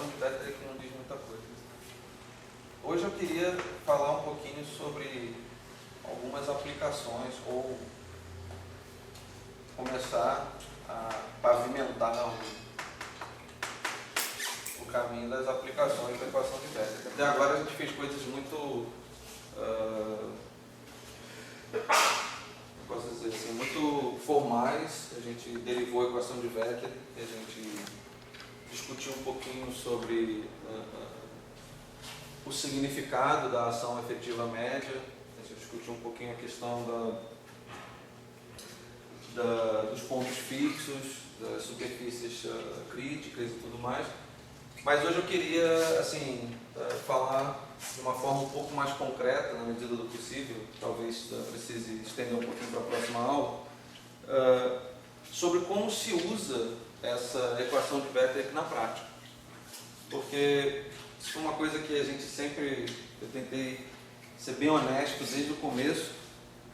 equação de Wetterl que não diz muita coisa. Hoje eu queria falar um pouquinho sobre algumas aplicações ou começar a pavimentar o caminho das aplicações da equação de Wetterl. Até agora a gente fez coisas muito, posso dizer assim, muito formais. A gente derivou a equação de Wetterl, a gente discutiu um pouquinho sobre o significado da ação efetiva média, a gente discutiu um pouquinho a questão dos pontos fixos, das superfícies críticas e tudo mais. Mas hoje eu queria assim, falar de uma forma um pouco mais concreta, na medida do possível, talvez precise estender um pouquinho para a próxima aula, sobre como se usa essa equação de Wetterl na prática. Porque isso foi uma coisa que a gente sempre, eu tentei ser bem honesto desde o começo,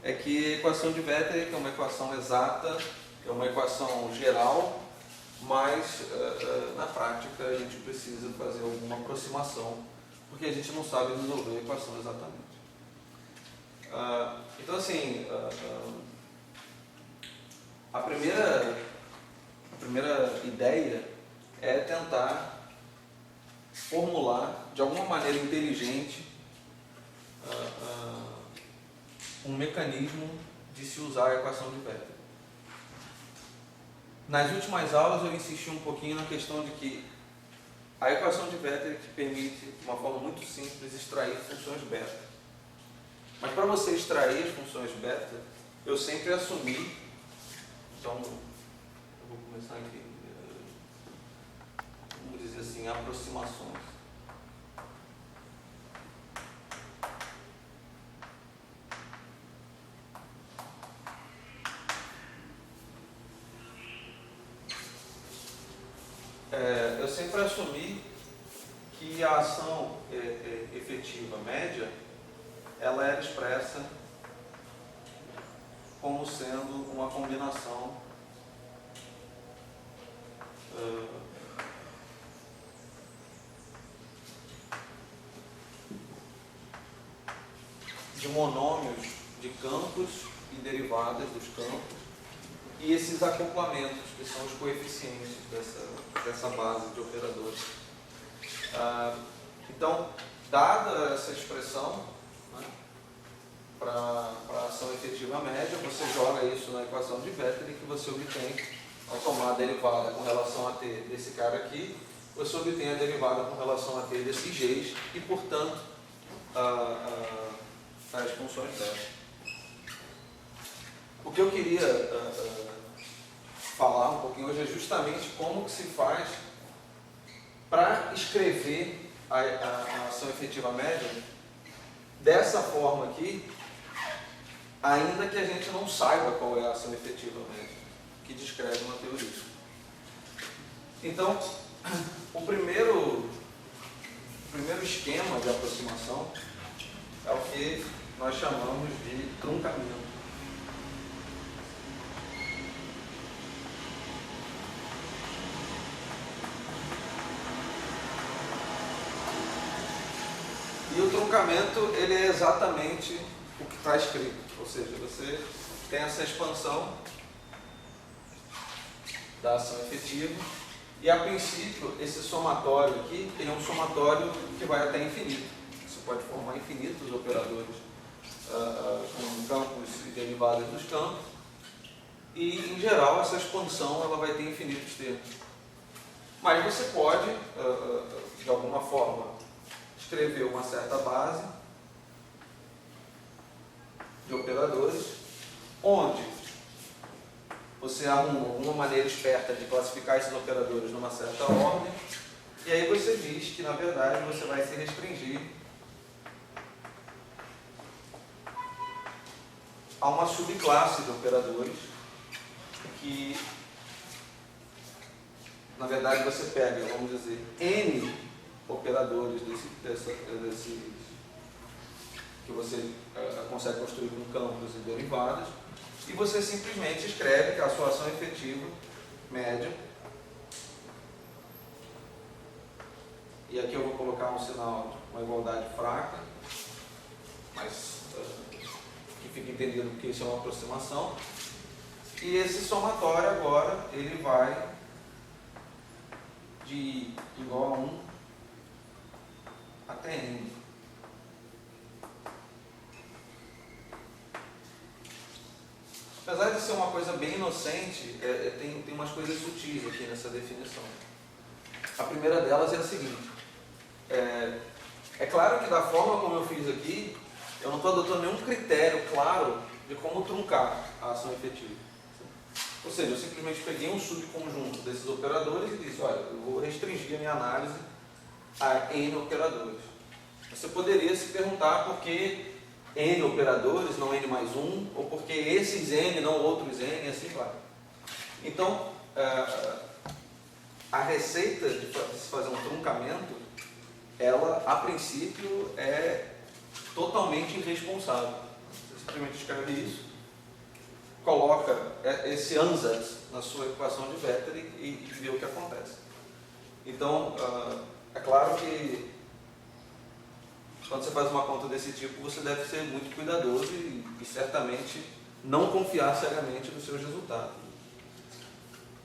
é que a equação de Wetterl é uma equação exata, é uma equação geral, mas na prática a gente precisa fazer alguma aproximação, porque a gente não sabe resolver a equação exatamente. Então assim, a primeira ideia é tentar formular de alguma maneira inteligente um mecanismo de se usar a equação de Wetterl. Nas últimas aulas eu insisti um pouquinho na questão de que a equação de Wetterl te permite, de uma forma muito simples, extrair funções beta. Mas para você extrair as funções beta, eu sempre assumi, então eu vou começar aqui, vamos dizer assim, aproximações. Eu sempre assumi que a ação efetiva média, ela era expressa como sendo uma combinação de monômios de campos e derivadas dos campos, e esses acoplamentos, que são os coeficientes dessa base de operadores. Então, dada essa expressão, né, para a ação efetiva média, você joga isso na equação de Wetterl, que você obtém, ao tomar a derivada com relação a t desse cara aqui, você obtém a derivada com relação a t desses g's, e, portanto, as funções dela. O que eu queria falar um pouquinho hoje é justamente como que se faz para escrever a ação efetiva média dessa forma aqui, ainda que a gente não saiba qual é a ação efetiva média que descreve uma teoria. Então, o primeiro esquema de aproximação é o que nós chamamos de truncamento. E o truncamento, ele é exatamente o que está escrito, ou seja, você tem essa expansão da ação efetiva, e a princípio esse somatório aqui, ele é um somatório que vai até infinito. Você pode formar infinitos operadores com campos e derivadas dos campos, e em geral essa expansão ela vai ter infinitos termos. Mas você pode, de alguma forma, escrever uma certa base de operadores, onde você arruma alguma maneira esperta de classificar esses operadores numa certa ordem, e aí você diz que, na verdade, você vai se restringir a uma subclasse de operadores que, na verdade, você pega, vamos dizer, N operadores que você consegue construir com campos e derivadas, e você simplesmente escreve que a sua ação efetiva média e aqui eu vou colocar um sinal, uma igualdade fraca, mas que fica entendido que isso é uma aproximação. E esse somatório agora, ele vai de igual a 1 até n. Apesar de ser uma coisa bem inocente, tem umas coisas sutis aqui nessa definição. A primeira delas é a seguinte: é claro que da forma como eu fiz aqui, eu não estou adotando nenhum critério claro de como truncar a ação efetiva. Ou seja, eu simplesmente peguei um subconjunto desses operadores e disse, olha, eu vou restringir a minha análise a n operadores. Você poderia se perguntar por que n operadores, não n mais 1, ou por que esses n, não outros n, e assim vai. Então, a receita de se fazer um truncamento, ela, a princípio, é totalmente irresponsável. Você simplesmente escreve isso, coloca esse ansatz na sua equação de Vetter e vê o que acontece. Então, é claro que quando você faz uma conta desse tipo, você deve ser muito cuidadoso e certamente não confiar cegamente nos seus resultados.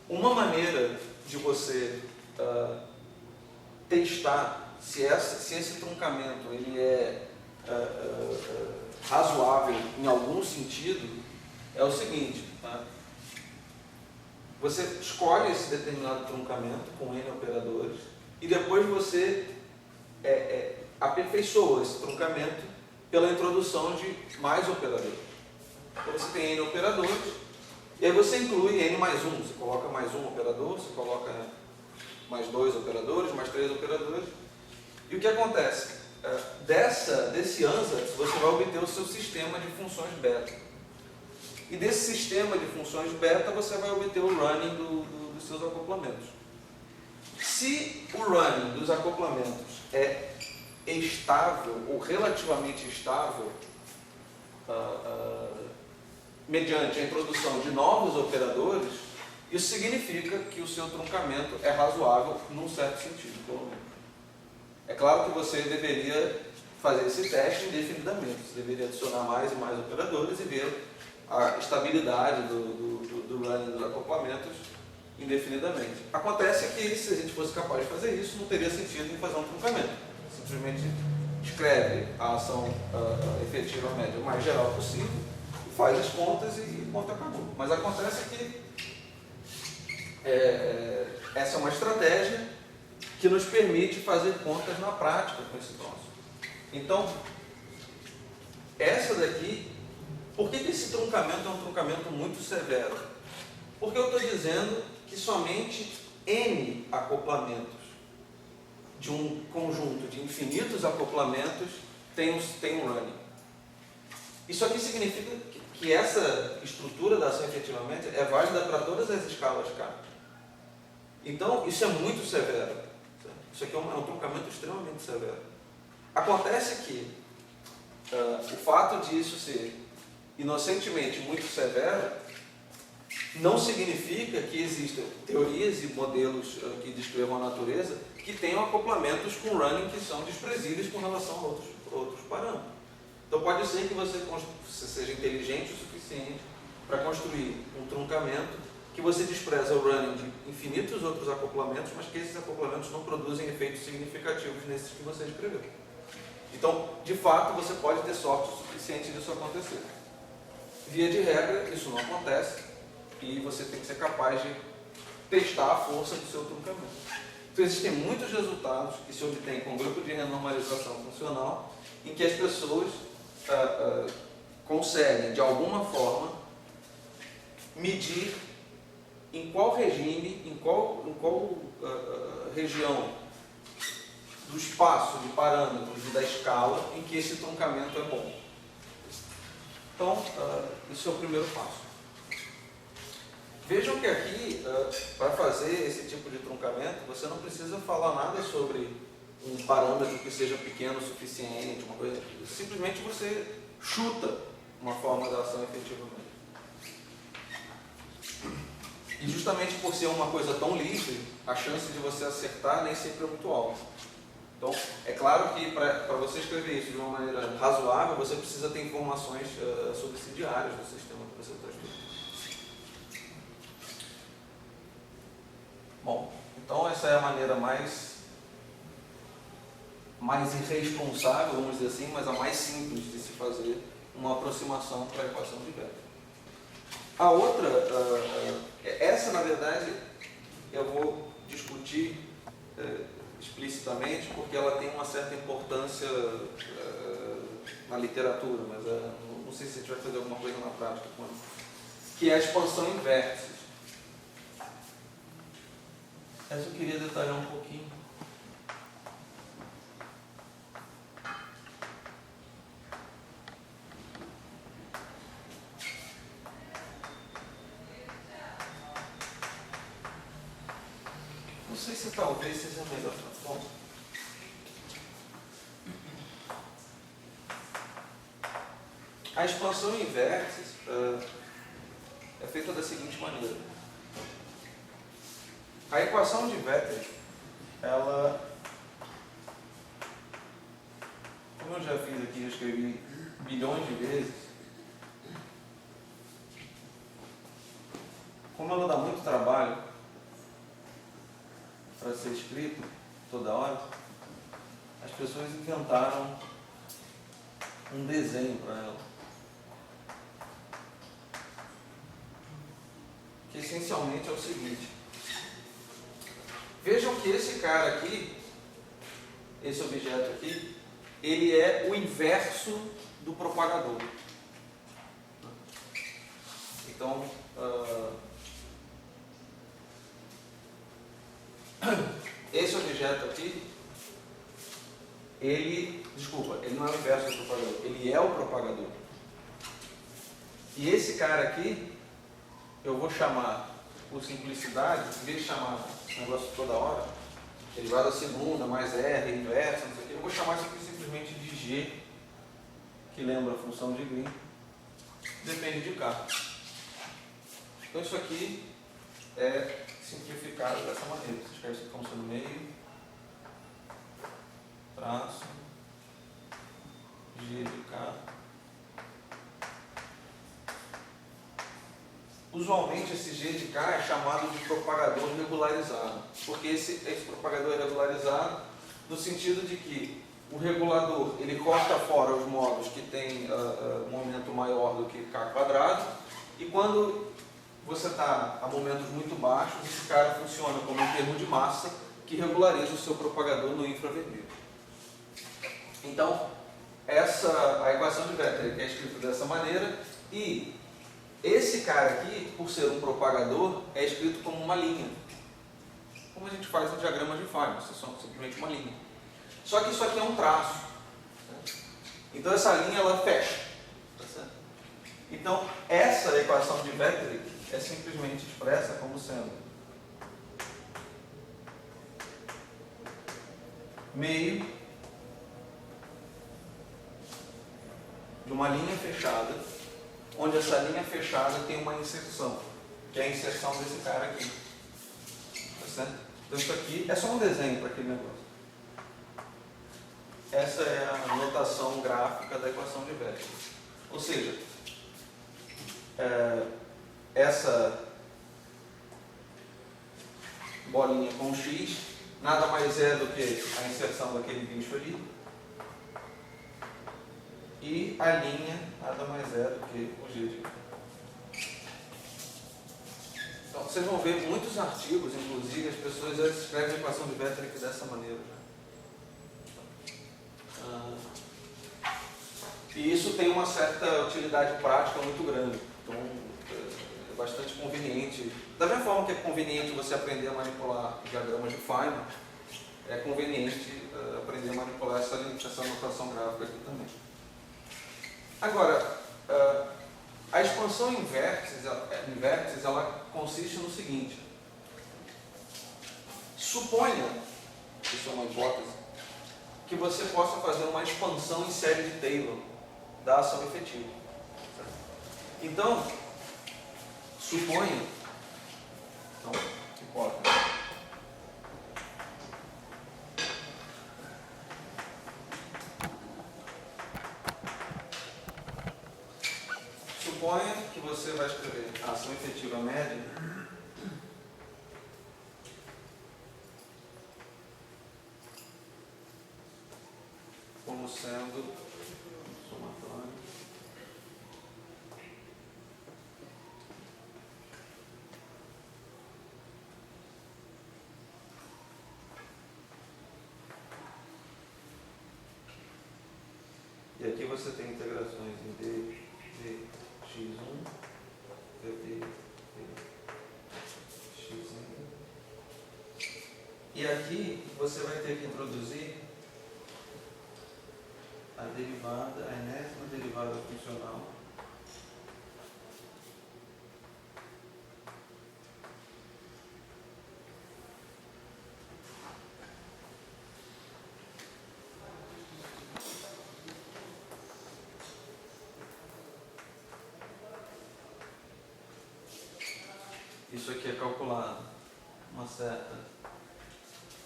Uma maneira de você testar se esse truncamento ele é razoável em algum sentido é o seguinte, tá? Você escolhe esse determinado truncamento com n operadores e depois você aperfeiçoa esse truncamento pela introdução de mais operadores. Então você tem n operadores e aí você inclui n mais 1. Você coloca mais um operador, você coloca mais 2 operadores, mais 3 operadores. E o que acontece? Desse ansatz você vai obter o seu sistema de funções beta. E desse sistema de funções beta você vai obter o running dos seus acoplamentos. Se o running dos acoplamentos é estável ou relativamente estável, mediante a introdução de novos operadores, isso significa que o seu truncamento é razoável num certo sentido, pelo menos. É claro que você deveria fazer esse teste indefinidamente, você deveria adicionar mais e mais operadores e ver a estabilidade do running dos acoplamentos indefinidamente. Acontece que se a gente fosse capaz de fazer isso, não teria sentido em fazer um truncamento. Simplesmente escreve a ação efetiva média o mais geral possível, faz as contas e ponto, acabou. Mas acontece que essa é uma estratégia que nos permite fazer contas na prática com esse troço. Então, essa daqui, por que esse truncamento é um truncamento muito severo? Porque eu estou dizendo que somente n acoplamentos de um conjunto de infinitos acoplamentos tem um running. Isso aqui significa que essa estrutura da ação efetivamente é válida para todas as escalas K. Então, isso é muito severo. Isso aqui é um truncamento extremamente severo. Acontece que o fato disso ser inocentemente muito severo não significa que existam teorias e modelos que descrevam a natureza que tenham acoplamentos com running que são desprezíveis com relação a outros parâmetros. Então pode ser que você seja inteligente o suficiente para construir um truncamento que você despreza o running de infinitos outros acoplamentos, mas que esses acoplamentos não produzem efeitos significativos nesses que você descreveu. Então, de fato, você pode ter sorte o suficiente disso acontecer. Via de regra, isso não acontece e você tem que ser capaz de testar a força do seu truncamento. Então, existem muitos resultados que se obtêm com o grupo de renormalização funcional em que as pessoas conseguem, de alguma forma, medir em qual regime, em qual região do espaço de parâmetros e da escala em que esse truncamento é bom. Então, isso é o primeiro passo. Vejam que aqui, para fazer esse tipo de truncamento, você não precisa falar nada sobre um parâmetro que seja pequeno o suficiente, uma coisa. Simplesmente você chuta uma forma da ação efetivamente. E justamente por ser uma coisa tão livre, a chance de você acertar nem sempre é muito alta. Então, é claro que para você escrever isso de uma maneira razoável, você precisa ter informações subsidiárias do sistema que você está estudando. Bom, então essa é a maneira mais irresponsável, vamos dizer assim, mas a mais simples de se fazer uma aproximação para a equação de Wheeler. A outra, essa na verdade eu vou discutir explicitamente porque ela tem uma certa importância na literatura, mas não sei se a gente vai fazer alguma coisa na prática com ela, que é a expansão em vértices. Essa eu queria detalhar um pouquinho. Não sei se talvez seja melhor. Bom, a expansão em vértices é feita da seguinte maneira. A equação de Wheeler, ela, como eu já fiz aqui, eu escrevi bilhões de vezes, como ela dá muito trabalho para ser escrito toda hora, as pessoas inventaram um desenho para ela, que essencialmente é o seguinte. Vejam que esse cara aqui, esse objeto aqui, ele é o inverso do propagador. Então, esse objeto aqui, ele não é o inverso do propagador, ele é o propagador. E esse cara aqui, eu vou chamar, por simplicidade, em vez de chamar esse negócio toda hora, derivada segunda, mais R, inversa, não sei o quê, eu vou chamar isso aqui simplesmente de G, que lembra a função de Green, depende de K. Então isso aqui é simplificado dessa maneira. Você escreve isso aqui como sendo meio, traço, G de K. Usualmente esse G de K é chamado de propagador regularizado, porque esse propagador é regularizado no sentido de que o regulador ele corta fora os modos que têm momento maior do que K quadrado, e quando você está a momentos muito baixos, esse cara funciona como um termo de massa que regulariza o seu propagador no infravermelho. Então, a equação de Wheeler é escrita dessa maneira, e esse cara aqui, por ser um propagador, é escrito como uma linha. Como a gente faz no diagrama de Feynman, é simplesmente uma linha. Só que isso aqui é um traço. Certo? Então essa linha ela fecha. Tá certo? Então essa equação de Wheeler é simplesmente expressa como sendo meio de uma linha fechada, onde essa linha fechada tem uma inserção, que é a inserção desse cara aqui. Tá certo? Então isso aqui é só um desenho para aquele negócio. Essa é a notação gráfica da equação de Wheeler. Ou seja, essa bolinha com X nada mais é do que a inserção daquele bicho ali, e a linha nada mais é do que o G de K. Então, vocês vão ver muitos artigos, inclusive, as pessoas já escrevem a equação de Wheeler aqui dessa maneira. E isso tem uma certa utilidade prática muito grande. Então, é bastante conveniente. Da mesma forma que é conveniente você aprender a manipular diagramas de Feynman, é conveniente aprender a manipular essa notação gráfica aqui também. Agora, a expansão em vértices, ela consiste no seguinte. Suponha, isso é uma hipótese, que você possa fazer uma expansão em série de Taylor da ação efetiva. Então, suponha, hipótese, Suponha que você vai escrever a ação efetiva média como sendo somatório e aqui você tem integrações em d x1 dt x1 e aqui você vai ter que introduzir a derivada, a enésima derivada funcional isso aqui é calculado uma certa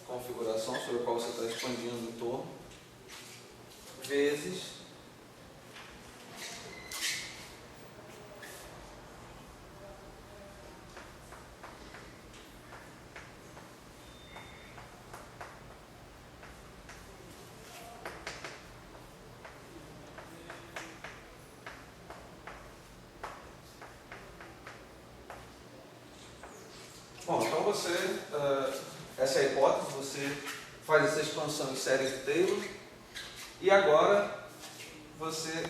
configuração sobre a qual você está expandindo o torno vezes bom, então você, essa é a hipótese, você faz essa expansão em séries de Taylor e agora você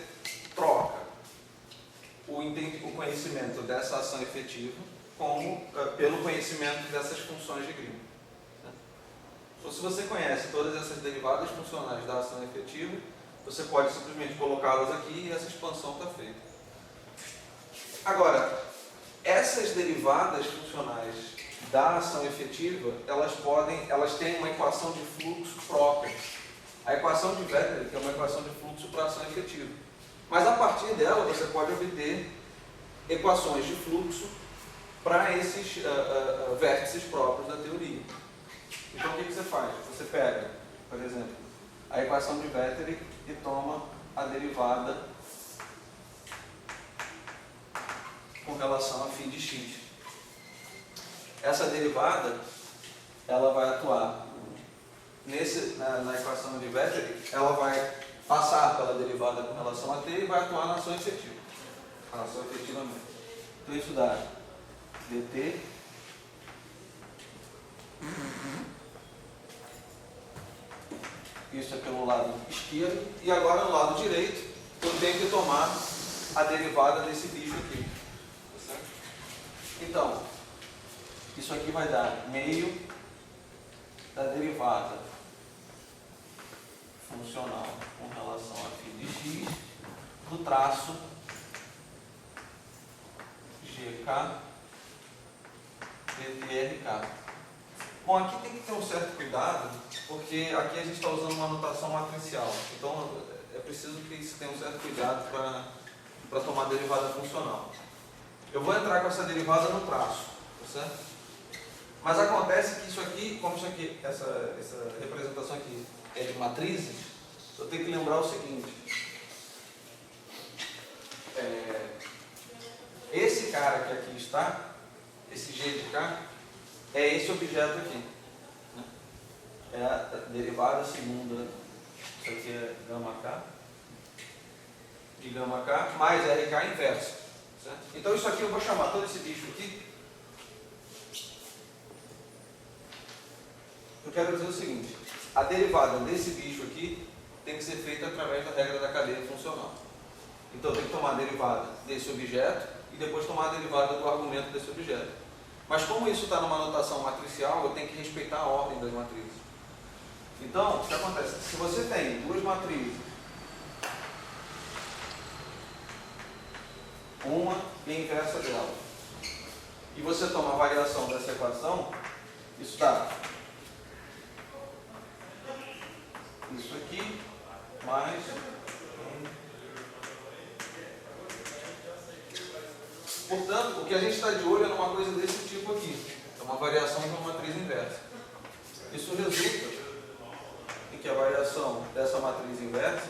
troca o conhecimento dessa ação efetiva pelo conhecimento dessas funções de Green. Então, se você conhece todas essas derivadas funcionais da ação efetiva, você pode simplesmente colocá-las aqui e essa expansão está feita. Agora, essas derivadas funcionais da ação efetiva, elas têm uma equação de fluxo própria. A equação de Wetterich é uma equação de fluxo para a ação efetiva. Mas a partir dela você pode obter equações de fluxo para esses vértices próprios da teoria. Então o que você faz? Você pega, por exemplo, a equação de Wetterich e toma a derivada com relação a φ de x. Essa derivada ela vai atuar na equação de Wetterich, ela vai passar pela derivada com relação a t e vai atuar na ação efetiva. A ação efetiva mesmo. Então isso dá dt isso é pelo lado esquerdo e agora no lado direito eu tenho que tomar a derivada desse bicho aqui. Tá certo? Então, isso aqui vai dar meio da derivada funcional com relação a φ de x do traço gk dtrk. Bom, aqui tem que ter um certo cuidado, porque aqui a gente está usando uma notação matricial. Então, é preciso que se tenha um certo cuidado para tomar a derivada funcional. Eu vou entrar com essa derivada no traço, tá certo? Mas acontece que isso aqui, como isso aqui, essa representação aqui é de matrizes, eu tenho que lembrar o seguinte. Esse cara que aqui está, esse g de k, é esse objeto aqui. Né? É a derivada segunda, isso aqui é gama k, de gama k, mais rk inverso. Certo? Então isso aqui eu vou chamar todo esse bicho aqui. Eu quero dizer o seguinte, a derivada desse bicho aqui tem que ser feita através da regra da cadeia funcional. Então eu tenho que tomar a derivada desse objeto e depois tomar a derivada do argumento desse objeto. Mas como isso está numa notação matricial, eu tenho que respeitar a ordem das matrizes. Então, o que acontece? Se você tem duas matrizes, uma e a inversa dela, e você toma a variação dessa equação, isso dá isso aqui, mais portanto, o que a gente está de olho é numa coisa desse tipo aqui. É uma variação de uma matriz inversa. Isso resulta em que a variação dessa matriz inversa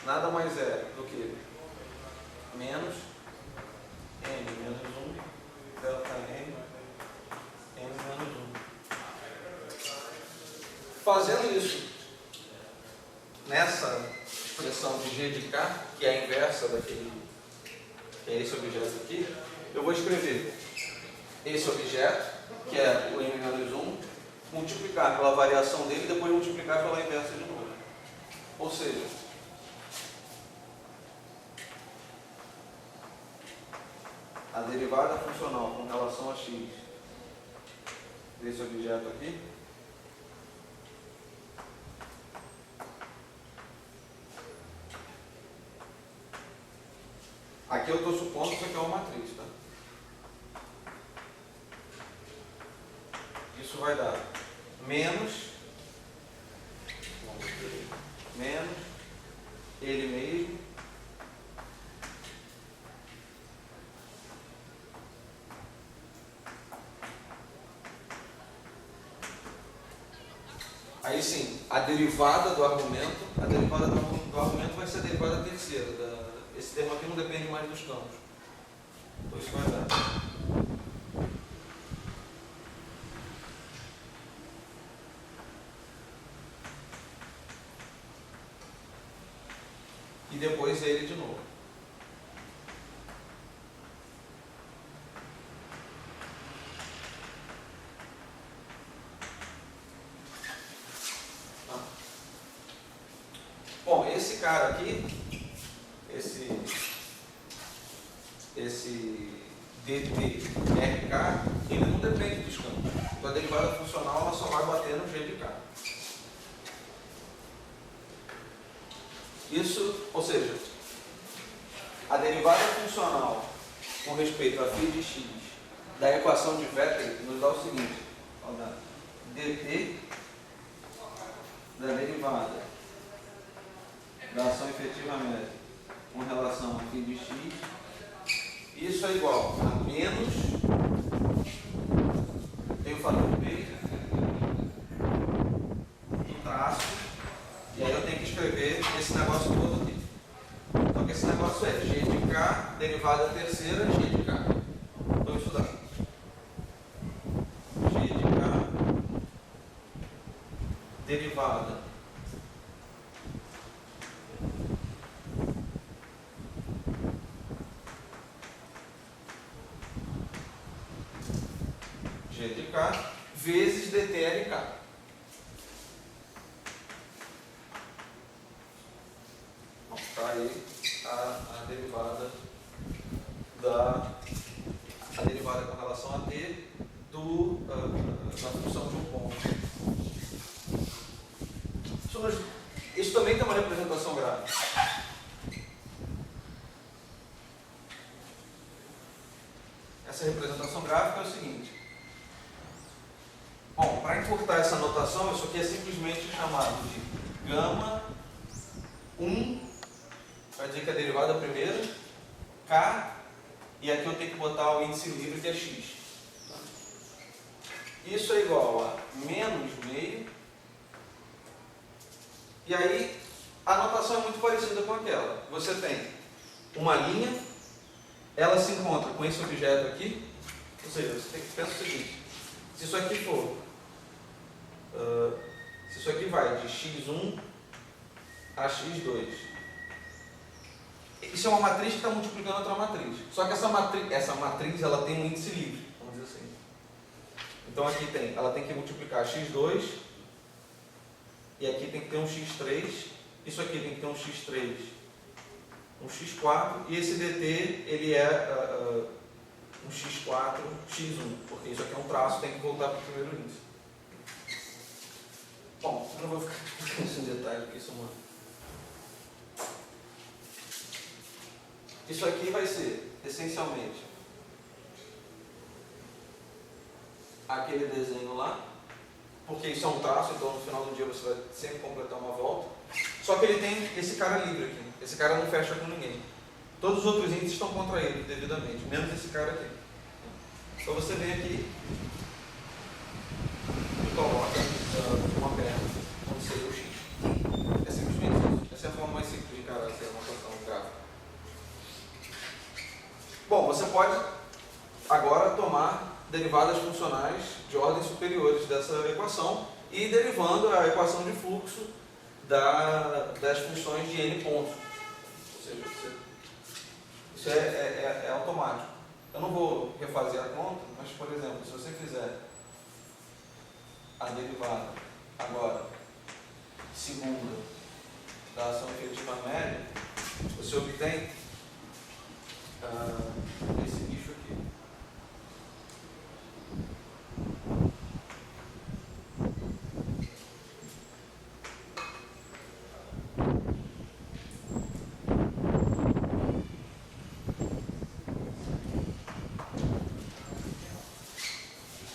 nada mais é do que menos m menos 1, delta m, m menos 1. Fazendo isso nessa expressão de g de k, que é a inversa daquele, que é esse objeto aqui, eu vou escrever esse objeto, que é o m menos 1, multiplicar pela variação dele e depois multiplicar pela inversa de novo. Ou seja, a derivada funcional com relação a x desse objeto aqui aqui eu estou supondo que isso aqui é uma matriz, tá? Isso vai dar menos ele mesmo aí sim, a derivada do argumento vai ser a derivada terceira. Esse termo aqui não depende mais dos campos. Então isso vai dar e depois ele de novo. Bom, esse cara aqui, esse dt rk, ele não depende dos campos. Então a derivada funcional ela só vai bater no g de k. Isso, ou seja, a derivada funcional com respeito a φ de x da equação de Vettel nos dá o seguinte: dt da derivada da ação efetiva média com relação a φ de x, isso é igual a menos, tem o fator b, do traço, e aí eu tenho que escrever esse negócio todo aqui. Então esse negócio é g de k, derivada terceira, g de k. Então isso dá g de k, derivada g de k vezes dtrk. Está aí a derivada a derivada com relação a t da função de um ponto. Isso também tem uma representação gráfica. Essa representação gráfica é o seguinte. Bom, para encurtar essa notação, isso aqui é simplesmente chamado de gama 1, vai dizer que a derivada primeira, k, e aqui eu tenho que botar o índice livre que é x. Isso é igual a menos meio, e aí a notação é muito parecida com aquela. Você tem uma linha, ela se encontra com esse objeto aqui, ou seja, você tem que pensar o seguinte: se isso aqui for, se isso aqui vai de x1 a x2, isso é uma matriz que está multiplicando outra matriz. Só que essa matriz ela tem um índice livre, vamos dizer assim. Então aqui ela tem que multiplicar x2, e aqui tem que ter um x3, isso aqui tem que ter um x3, um x4, e esse dt ele é um x4, x1, porque isso aqui é um traço, tem que voltar para o primeiro índice. Bom, eu não vou ficar explicando isso em detalhe, porque isso é uma... Isso aqui vai ser, essencialmente, aquele desenho lá, porque isso é um traço, então no final do dia você vai sempre completar uma volta. Só que ele tem esse cara livre aqui, esse cara não fecha com ninguém. Todos os outros índices estão contraídos devidamente, menos esse cara aqui. Então você vem aqui e coloca uma perna, onde seria o x. É simplesmente isso. Essa é a forma mais simples de encarar essa notação gráfica. Bom, você pode pode agora tomar derivadas funcionais de ordens superiores dessa equação e ir derivando a equação de fluxo das funções de n pontos. Ou seja, isso é automático. Eu não vou refazer a conta, mas, por exemplo, se você fizer a derivada agora, segunda, da ação efetiva média, você obtém esse bicho aqui.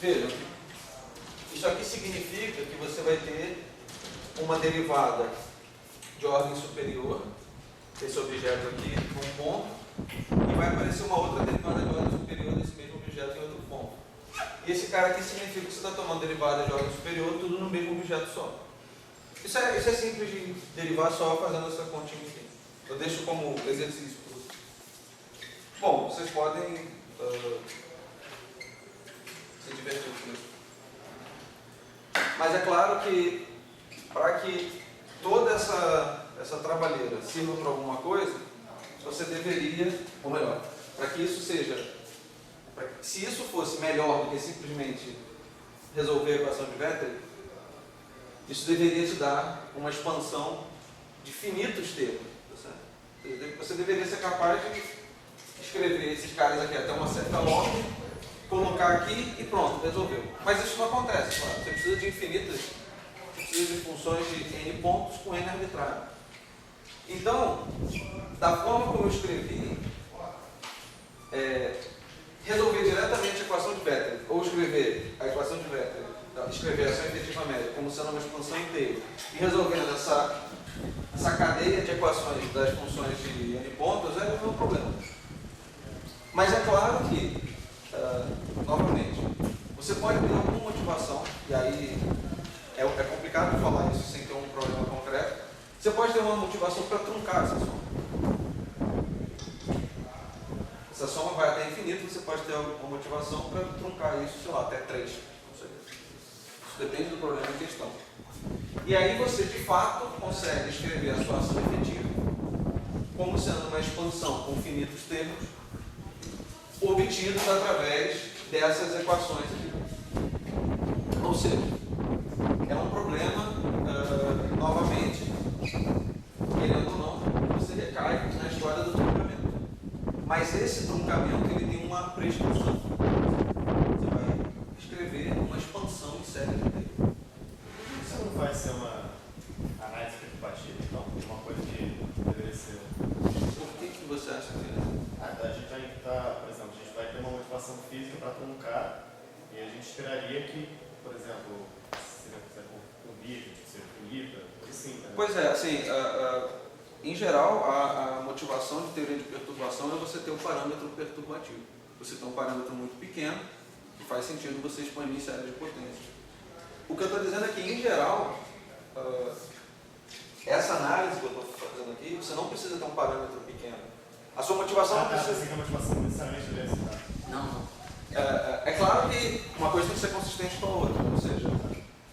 Vejam, isso aqui significa que você vai ter uma derivada de ordem superior, esse objeto aqui, num ponto, e vai aparecer uma outra derivada de ordem superior desse mesmo objeto em outro ponto. E esse cara aqui significa que você está tomando derivada de ordem superior, tudo no mesmo objeto só. Isso é simples de derivar só fazendo essa continha aqui. Eu deixo como exercício. Bom, vocês podem se divertir com isso. Mas é claro que, para que toda essa trabalheira sirva para alguma coisa, você deveria, ou melhor, para que isso seja, se isso fosse melhor do que simplesmente resolver a equação de Wettig, isso deveria te dar uma expansão de finitos termos. Tá certo? Você deveria ser capaz de escrever esses caras aqui até uma certa ordem, colocar aqui e pronto, resolveu. Mas isso não acontece, claro. Você precisa de infinitas, precisa de funções de n pontos com n arbitrário. Então, da forma como eu escrevi, resolver diretamente a equação de Wettig, ou escrever a equação de Wettig, escrever a ação efetiva média como sendo uma expansão inteira, e resolvendo essa cadeia de equações das funções de n pontos, é o meu problema. Mas é claro que, novamente, você pode ter alguma motivação, e aí é complicado falar isso sem ter um problema concreto. Você pode ter uma motivação para truncar essa soma. Essa soma vai até infinito, você pode ter uma motivação para truncar isso, sei lá, até 3. Não sei. Isso depende do problema em questão. E aí você, de fato, consegue escrever a sua ação efetiva como sendo uma expansão com finitos termos obtidos através dessas equações aqui. Ou seja, é um problema, novamente, querendo ou não, você recai na história do truncamento. Mas esse truncamento ele tem uma prescrição. Você vai escrever uma expansão em série de termos. Isso não vai ser uma análise perturbativa, então? Uma coisa que deveria ser. Por que você acha que é? A gente vai estar, por exemplo, a gente vai ter uma motivação física para truncar e a gente esperaria que, por exemplo, se você quiser com vídeo, se finita, coisa assim, né? Pois é, assim, em geral, a motivação de teoria de perturbação é você ter um parâmetro perturbativo. Você tem um parâmetro muito pequeno e faz sentido você expandir série de potências. O que eu estou dizendo é que, em geral, essa análise que eu estou fazendo aqui, você não precisa ter um parâmetro pequeno. A sua motivação não precisa... Você tem a motivação necessariamente deve estar. Não. É claro que uma coisa tem que ser consistente com a outra, ou seja,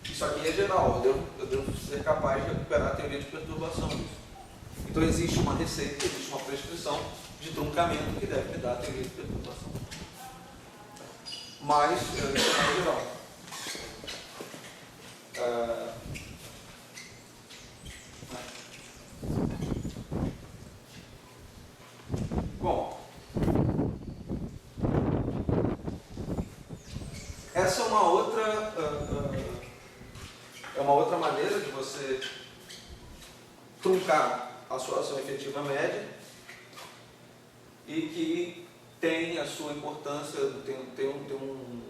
isso aqui é geral, eu devo ser capaz de recuperar a teoria de perturbação disso. Então existe uma receita, existe uma prescrição de truncamento que deve me dar a teoria de perturbação. Mas, isso é geral. Bom, essa é uma outra maneira de você truncar a sua ação efetiva média e que tem a sua importância, tem um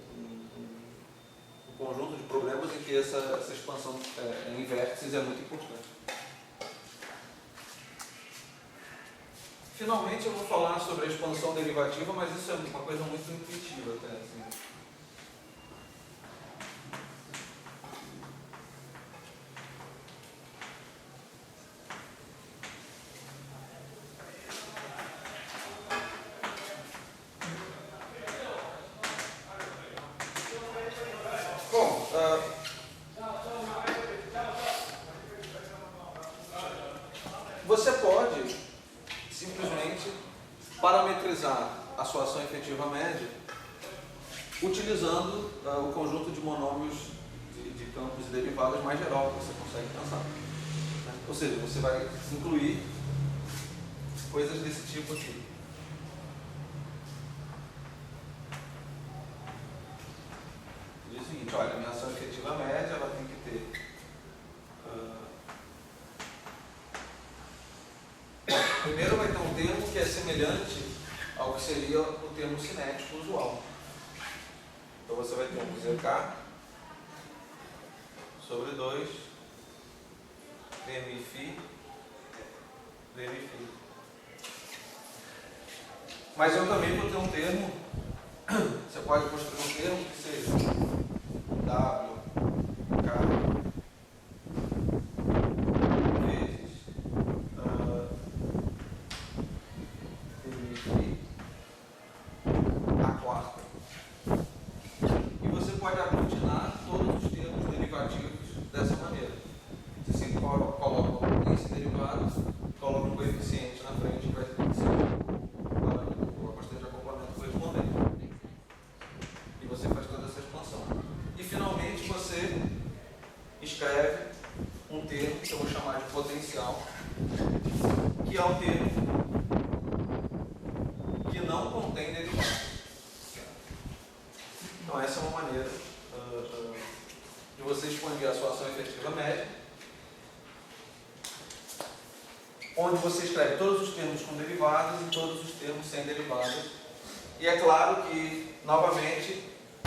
conjunto de problemas em que essa expansão em vértices é muito importante. Finalmente eu vou falar sobre a expansão derivativa, mas isso é uma coisa muito intuitiva até. Assim. analisar a sua ação efetiva média utilizando o conjunto de monômios de campos e derivadas mais geral que você consegue pensar. Né? Ou seja, você vai incluir coisas desse tipo aqui. Diz o seguinte, olha, a minha ação efetiva média ela tem que ter primeiro vai ter um termo que é semelhante ao que seria o termo cinético usual. Então você vai ter um ZK sobre 2 VMFI. Mas eu também vou ter um termo, você pode construir um termo que seja W, K, vezes VMFI, a quarta. E você pode aglutinar todos os termos derivativos dessa maneira. Você sempre coloca esse derivado, coloca um coeficiente na frente que vai ser a quantidade de acoplamento correspondente. E você faz toda essa expansão. E finalmente você escreve um termo que eu vou chamar de potencial, que é o termo que não contém derivados. Então essa é uma maneira de você expandir a sua ação efetiva média, onde você escreve todos os termos com derivadas e todos os termos sem derivadas. E é claro que, novamente,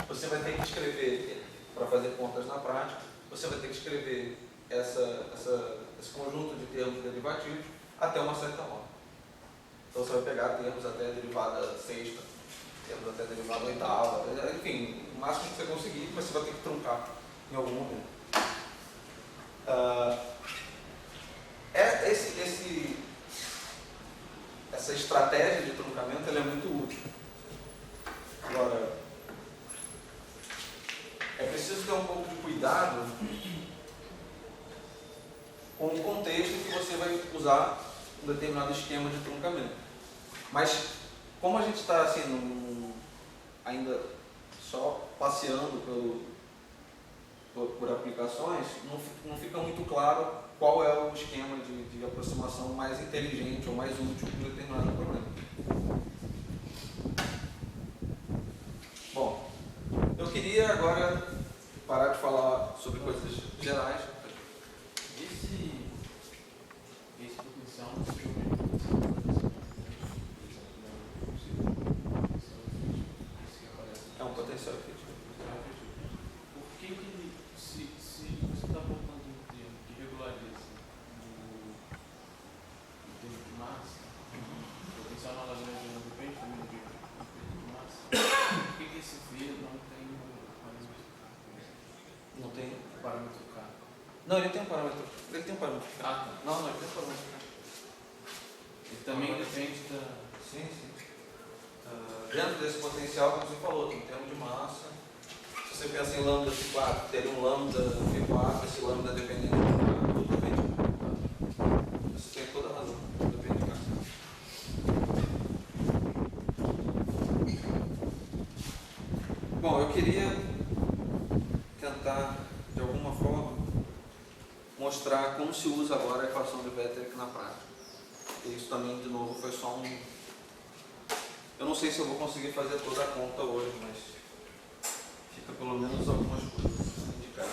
você vai ter que escrever, para fazer contas na prática, você vai ter que escrever esse conjunto de termos derivativos até uma certa ordem. Então você vai pegar termos até derivada sexta, termos até derivada oitava, enfim, o máximo que você conseguir, mas você vai ter que truncar em algum momento. Essa estratégia de truncamento ela é muito útil. Agora, é preciso ter um pouco de cuidado com o contexto que você vai usar um determinado esquema de truncamento. Mas, como a gente está assim, ainda só passeando por aplicações, não fica muito claro qual é o esquema de aproximação mais inteligente ou mais útil para um determinado problema. Bom, eu queria agora parar de falar sobre coisas gerais. Esse potencial não se É um potencial efetivo. Por que ele, se você está botando um termo que regulariza o termo de massa, o potencial na Lagrange não depende também do termo de massa, por que esse V não tem parâmetro K? Não tem? Parâmetro K. Não, ele tem um parâmetro. Ele tem um parâmetro. Ah, tá. Não, ele tem um parâmetro. Ele também depende da... Sim. Dentro desse potencial, como você falou, tem um termo de massa. Se você pensa em lambda F4, teria um lambda V4, esse lambda dependendo de tudo depende de K. Você tem toda a razão, tudo depende de K. Bom, eu queria tentar, de alguma forma, mostrar como se usa agora a equação de Wetterich na prática. E isso também, de novo, foi só um... Eu não sei se eu vou conseguir fazer toda a conta hoje, mas fica pelo menos algumas coisas indicadas.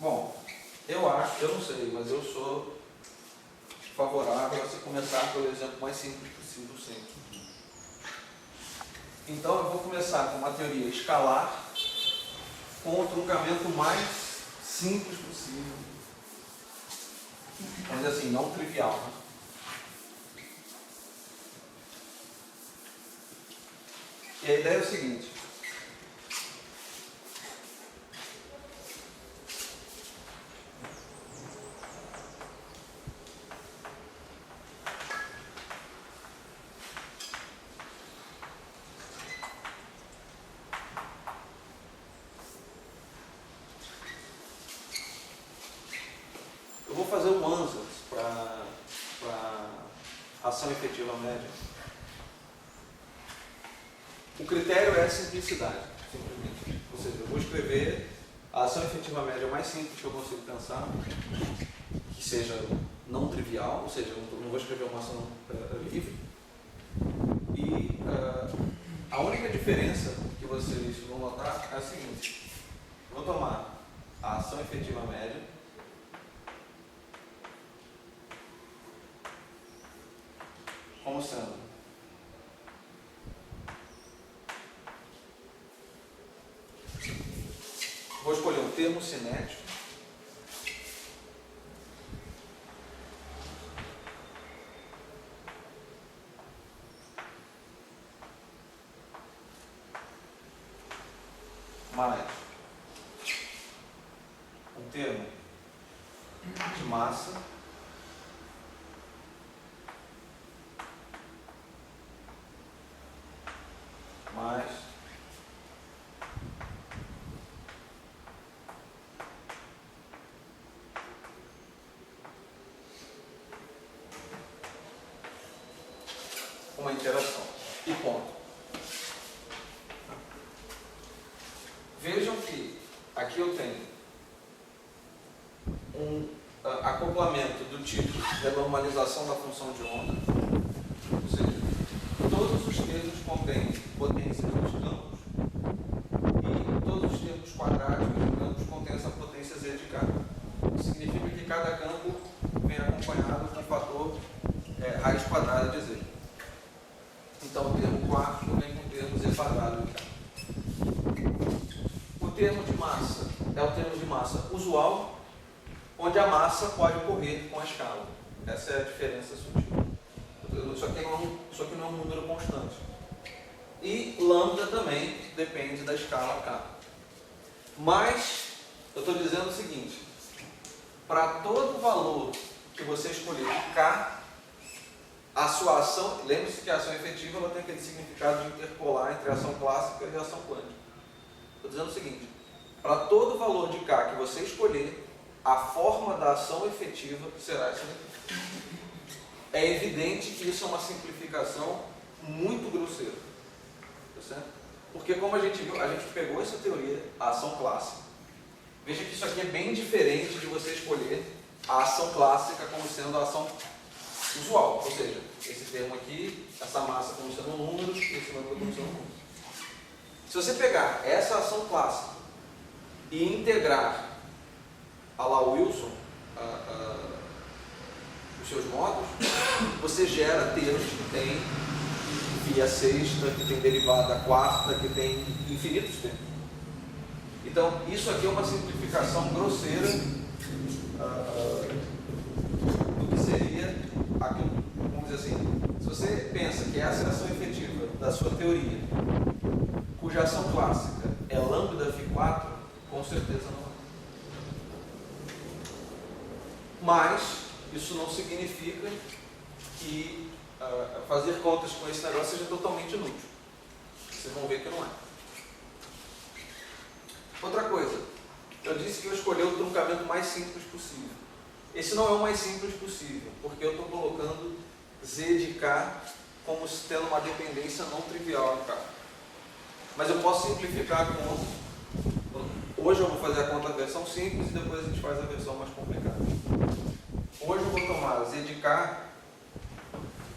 Bom, eu não sei, mas eu sou favorável a se começar pelo exemplo mais simples possível sempre. Então eu vou começar com uma teoria escalar com o truncamento mais simples possível. Mas assim, não trivial, né? E a ideia é o seguinte. Eu vou fazer um ANSI média, o critério é a simplicidade, simplesmente. Ou seja, eu vou escrever a ação efetiva média mais simples que eu consigo pensar, que seja não trivial, ou seja, eu não vou escrever uma ação livre. E a única diferença que vocês vão notar é a seguinte: vou tomar a ação efetiva média como sendo vou escolher um termo cinético mais um termo de massa mais uma interação e ponto. Vejam que aqui eu tenho um acoplamento do tipo renormalização da função de onda, ou seja, todos os termos contêm potências dos campos e todos os termos quadráticos dos campos contêm essa potência z de k. Isso significa que cada campo vem acompanhado com o fator raiz quadrada de z. Então o termo quarto vem com o termo z quadrado de k. O termo de massa é o termo de massa usual, onde a massa pode correr com a escala. Essa é a diferença sutil. Isso aqui não é um número constante. E lambda também depende da escala k. Mas eu estou dizendo o seguinte: para todo valor que você escolher de k, a sua ação, lembre-se que a ação efetiva ela tem aquele significado de interpolar entre a ação clássica e a ação quântica. Estou dizendo o seguinte: para todo valor de k que você escolher, a forma da ação efetiva será essa daqui. É evidente que isso é uma simplificação muito grosseira. Tá certo? Porque como a gente viu, a gente pegou essa teoria, a ação clássica. Veja que isso aqui é bem diferente de você escolher a ação clássica como sendo a ação usual. Ou seja, esse termo aqui, essa massa como sendo um número, esse número como sendo um número. Se você pegar essa ação clássica e integrar a la Wilson, os seus modos, você gera termos que tem via sexta, que tem derivada quarta, que tem infinitos termos. Então, isso aqui é uma simplificação grosseira do que seria aquilo. Vamos dizer assim, se você pensa que essa é a ação efetiva da sua teoria, cuja ação clássica é lambda Φ4, com certeza não é. Mas isso não significa que fazer contas com esse negócio seja totalmente inútil. Vocês vão ver que não é. Outra coisa, eu disse que eu escolhi o truncamento mais simples possível. Esse não é o mais simples possível, porque eu estou colocando z de k como tendo uma dependência não trivial de k. Mas eu posso simplificar a conta. Hoje eu vou fazer a conta versão simples e depois a gente faz a versão mais complicada. Hoje eu vou tomar z de k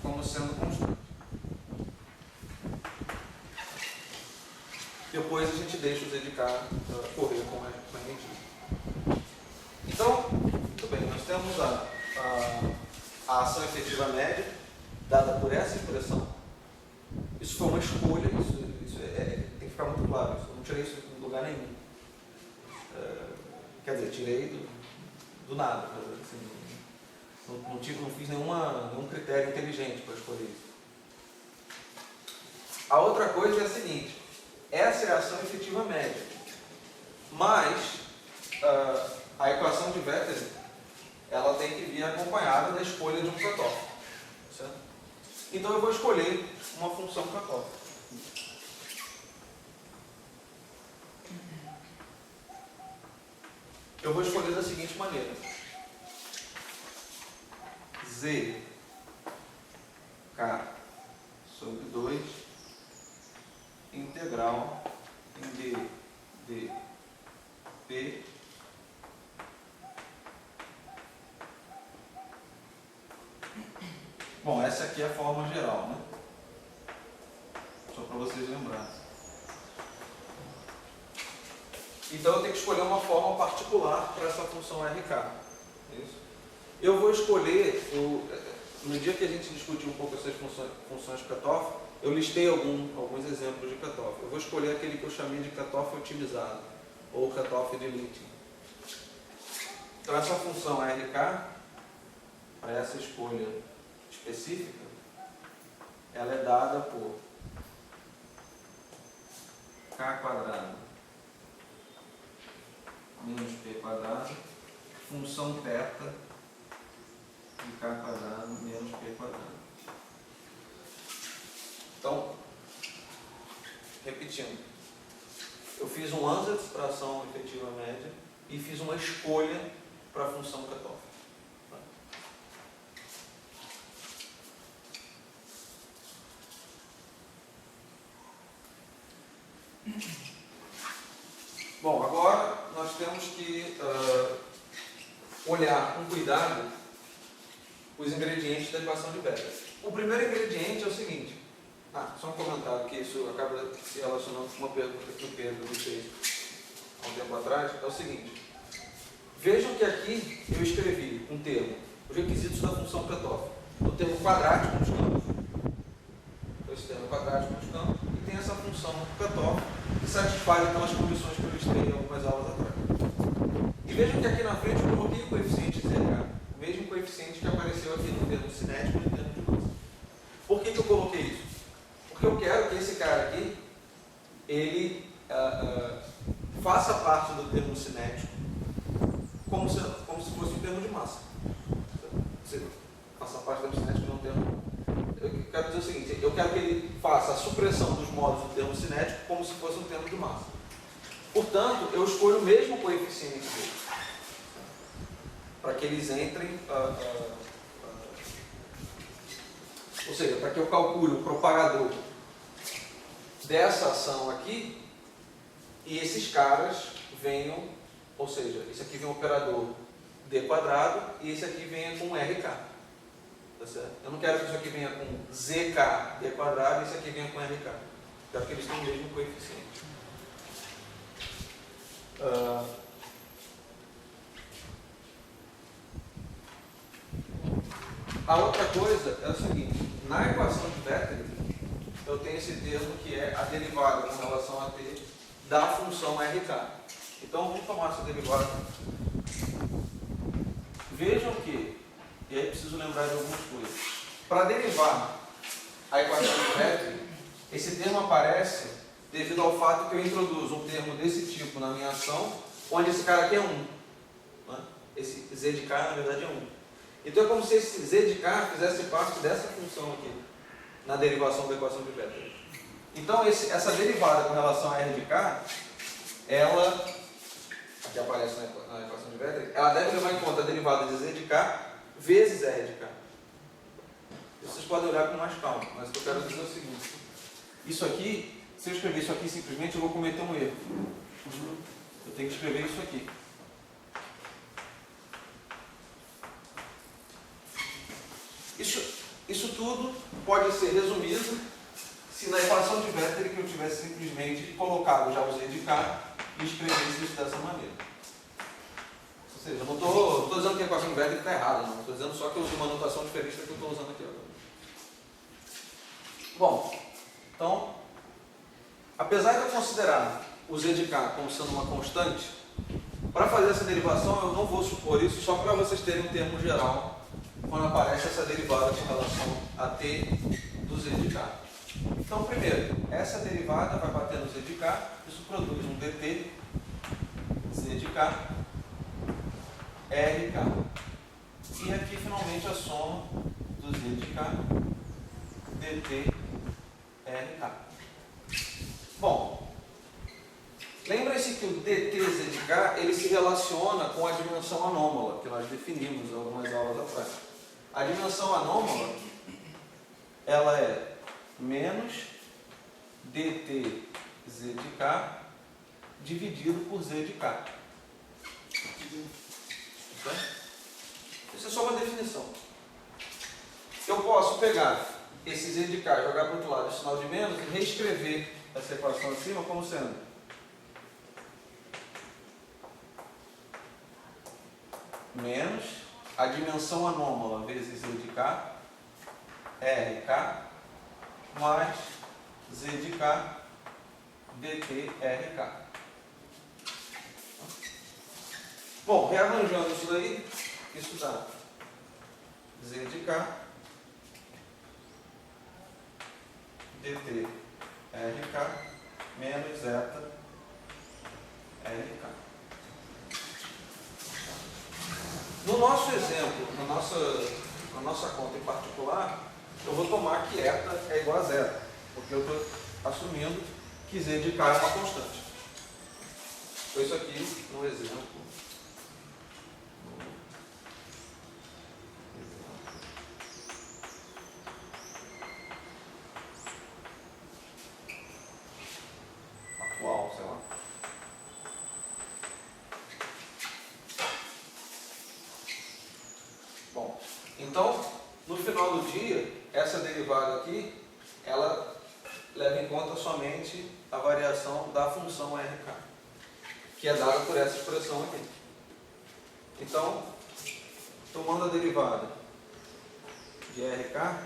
como sendo constante. Depois a gente deixa o z de k correr com a energia. Então, muito bem, nós temos a ação efetiva média dada por essa expressão. Isso foi uma escolha, isso tem que ficar muito claro. Eu não tirei isso de lugar nenhum. Quer dizer, tirei do nada. Assim, não fiz nenhum critério inteligente para escolher isso. A outra coisa é a seguinte: essa é a ação efetiva média. Mas a equação de Wettery ela tem que vir acompanhada da escolha de um cutoff. Certo? Então eu vou escolher uma função cutoff. Eu vou escolher da seguinte maneira: z k integral em d de p bom, essa aqui é a forma geral, né? Só para vocês lembrarem. Então eu tenho que escolher uma forma particular para essa função RK. Isso. Eu vou escolher, no dia que a gente discutiu um pouco essas funções cutoff, eu listei alguns exemplos de cutoff. Eu vou escolher aquele que eu chamei de cutoff otimizado, ou cutoff de limiting. Então essa função RK, para essa escolha específica, ela é dada por k quadrado menos p quadrado, função θ de k quadrado menos p quadrado. Então, repetindo, eu fiz um ansatz para a ação efetiva média e fiz uma escolha para a função cutoff. Bom, agora nós temos que olhar com cuidado os ingredientes da equação de Becker. O primeiro ingrediente é o seguinte, só um comentário que isso acaba se relacionando com uma pergunta que o Pedro me fez há um tempo atrás, é o seguinte, vejam que aqui eu escrevi um termo, os requisitos da função cutoff, o termo quadrático nos campos, esse termo quadrático nos campos, e tem essa função cutoff que satisfaz aquelas condições que eu listei algumas aulas atrás. E vejam que aqui na frente eu coloquei o coeficiente ZK, o mesmo coeficiente que apareceu aqui no termo cinético e no termo de massa. Por que eu coloquei isso? Porque eu quero que esse cara aqui, ele faça parte do termo cinético como se fosse um termo de massa. Você faça parte do termo cinético não termo. Eu quero dizer o seguinte, eu quero que ele faça a supressão dos modos do termo cinético como se fosse um termo de massa. Portanto, eu escolho o mesmo coeficiente dele, para que eles entrem, ou seja, para que eu calcule o propagador dessa ação aqui e esses caras venham, ou seja, esse aqui vem um operador d quadrado e esse aqui venha com RK. Tá certo? Eu não quero que isso aqui venha com ZK d quadrado e esse aqui venha com RK. Quero que eles tenham o mesmo coeficiente. A outra coisa é o seguinte, na equação de Becker, eu tenho esse termo que é a derivada com relação a t da função RK. Então vamos tomar essa derivada. Vejam que, e aí preciso lembrar de algumas coisas. Para derivar a equação de Becker, esse termo aparece devido ao fato que eu introduzo um termo desse tipo na minha ação, onde esse cara aqui é 1. Né? Esse z de k, na verdade, é 1. Então é como se esse z de k fizesse parte dessa função aqui, na derivação da equação de Becker. Então essa derivada com relação a r de k, ela, aqui aparece na equação de Becker, ela deve levar em conta a derivada de z de k vezes r de k. Vocês podem olhar com mais calma, mas o que eu quero dizer é o seguinte. Isso aqui, se eu escrever isso aqui simplesmente, eu vou cometer um erro. Eu tenho que escrever isso aqui. Isso tudo pode ser resumido se na equação de Becker que eu tivesse simplesmente colocado já o z de k e escrevesse isso dessa maneira. Ou seja, eu não estou dizendo que a equação de Becker está errada, não. Estou dizendo só que eu uso uma notação diferente da que eu estou usando aqui agora. Bom, então, apesar de eu considerar o z de k como sendo uma constante, para fazer essa derivação eu não vou supor isso, só para vocês terem um termo geral quando aparece essa derivada com relação a t do z de k. Então, primeiro, essa derivada vai bater no z de k, isso produz um dt z de k rk. E aqui, finalmente, a soma do z de k dt rk. Bom, lembrem-se que o dtz de k ele se relaciona com a dimensão anômala, que nós definimos algumas aulas atrás. A dimensão anômala, ela é menos dt z de k dividido por z de k. Isso é só uma definição. Eu posso pegar esse z de k, jogar para o outro lado o sinal de menos e reescrever essa equação acima como sendo menos a dimensão anômala vezes z de k, rk, mais z de k, dt rk. Bom, rearranjando isso daí, isso dá z de k, dt rk, menos zeta rk. No nosso exemplo, na nossa conta em particular, eu vou tomar que eta é igual a zero, porque eu estou assumindo que z de k é uma constante. Então isso aqui no exemplo. Atual, sei lá. Bom, então, no final do dia, essa derivada aqui, ela leva em conta somente a variação da função RK, que é dada por essa expressão aqui. Então, tomando a derivada de RK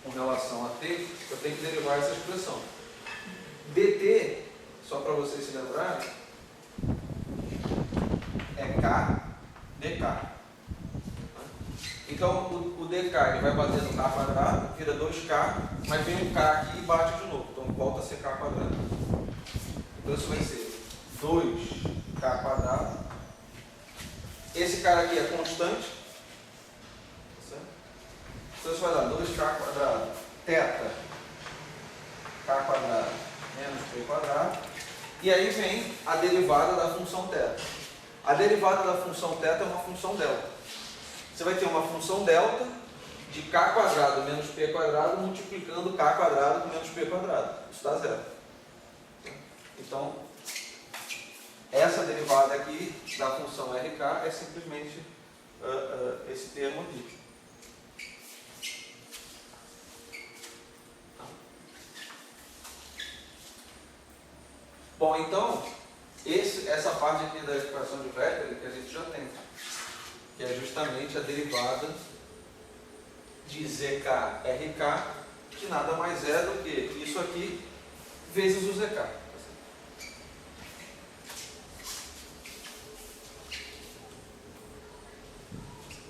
com relação a T, eu tenho que derivar essa expressão. dt, só para vocês se lembrarem, é K dk. Então, o dk ele vai bater no k quadrado, vira 2k, mas vem um k aqui e bate de novo. Então, volta a ser k quadrado. Então, isso vai ser 2k quadrado. Esse cara aqui é constante. Certo? Então, isso vai dar 2k quadrado, θ, k quadrado, menos p quadrado. E aí vem a derivada da função θ. A derivada da função θ é uma função delta. Você vai ter uma função delta de k quadrado menos p quadrado multiplicando k quadrado com menos p quadrado. Isso dá zero. Então, essa derivada aqui da função RK é simplesmente esse termo aqui. Bom, então, essa parte aqui da equação de Wheeler que a gente já tem, que é justamente a derivada de ZK-RK, que nada mais é do que isso aqui vezes o ZK.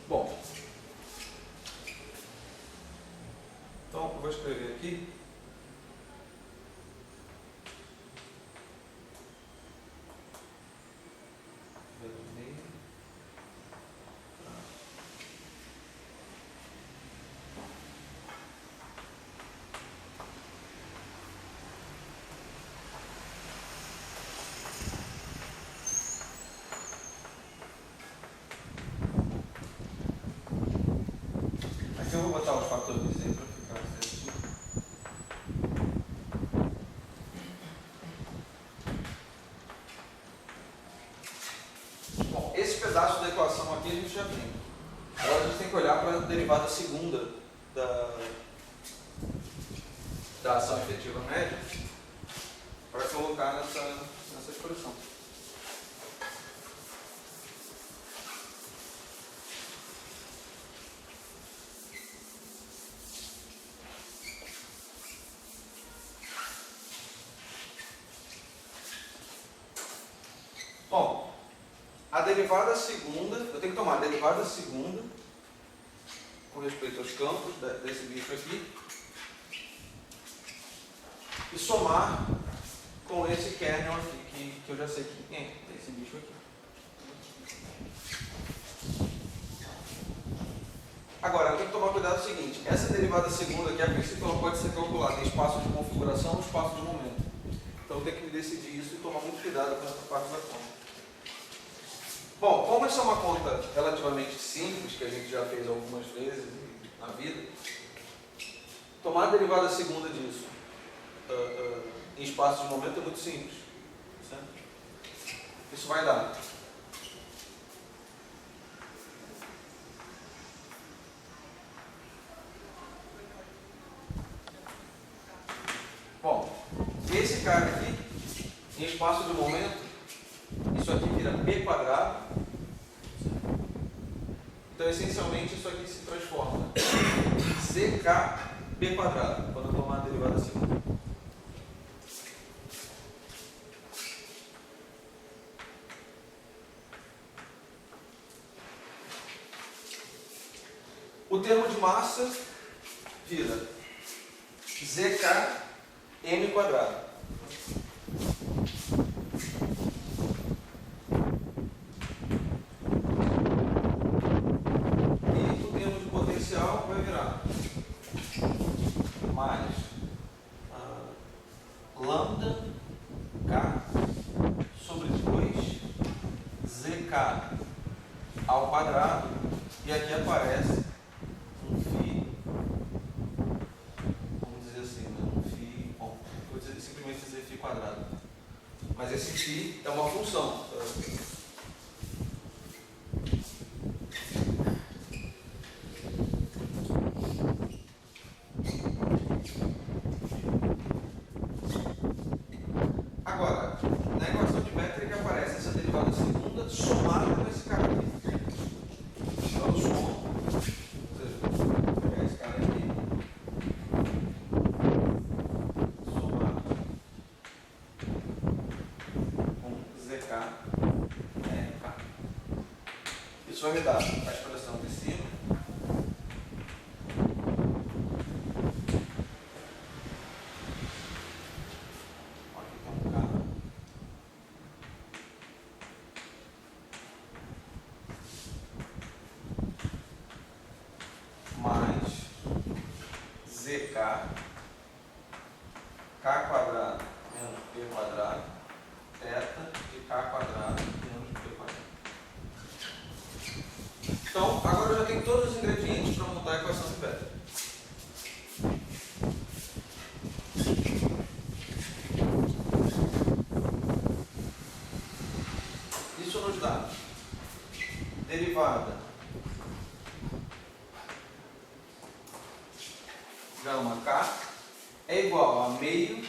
Bom, então eu vou escrever aqui. Aqui eu vou botar os fatores aí para ficar certinho. Bom, esse pedaço da equação aqui a gente já tem. Agora a gente tem que olhar para a derivada segunda da ação efetiva média para colocar nessa expressão. Bom, a derivada segunda, eu tenho que tomar a derivada segunda com respeito aos campos desse bicho aqui e somar com esse kernel aqui, que eu já sei que é esse bicho aqui. Agora, eu tenho que tomar cuidado com o seguinte, essa derivada segunda aqui, a princípio, ela pode ser calculada em espaço de configuração ou espaço de momento. Então eu tenho que me decidir isso e tomar muito cuidado com essa parte da conta. Bom, como essa é uma conta relativamente simples, que a gente já fez algumas vezes na vida, tomar a derivada segunda disso em espaço de momento é muito simples. Certo? Isso vai dar. Bom, esse cara aqui, em espaço de momento, isso aqui vira p quadrado. Então, essencialmente, isso aqui se transforma em ckp quadrado, quando eu tomar a derivada segunda. O termo de massa vira zkm quadrado. E o termo de potencial vai virar mais lambda k sobre 2 zk ao quadrado, e aqui aparece um φ, vamos dizer assim, né? Um φ, bom, vou simplesmente dizer φ quadrado, mas esse φ é uma função. Agora, na equação de métrica aparece essa derivada segunda somada com esse cara aqui. Então eu somo, ou seja, vou pegar esse cara aqui, somar com zk, rk. Isso vai me dar a expressão de cima. Aqui tem um k. Mais zk k quadrado menos p quadrado θ de k quadrado menos p quadrado. Então, agora eu já tenho todos os ingredientes para montar a equação de Petri. Isso nos dá derivada gama k é igual a meio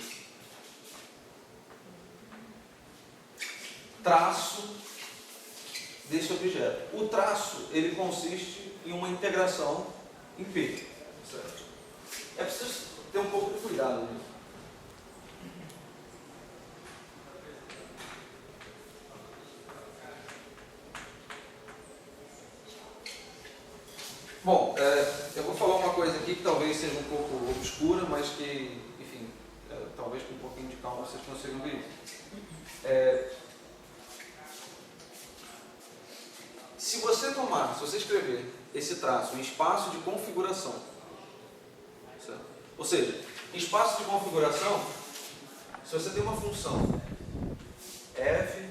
traço desse objeto. O traço, ele consiste em uma integração em P. Certo? É preciso ter um pouco de cuidado nisso. Bom, eu vou falar uma coisa aqui que talvez seja um pouco obscura, mas que, enfim, talvez com um pouquinho de calma vocês consigam ver isso. Se você escrever esse traço em espaço de configuração, certo? Ou seja, em espaço de configuração, se você tem uma função f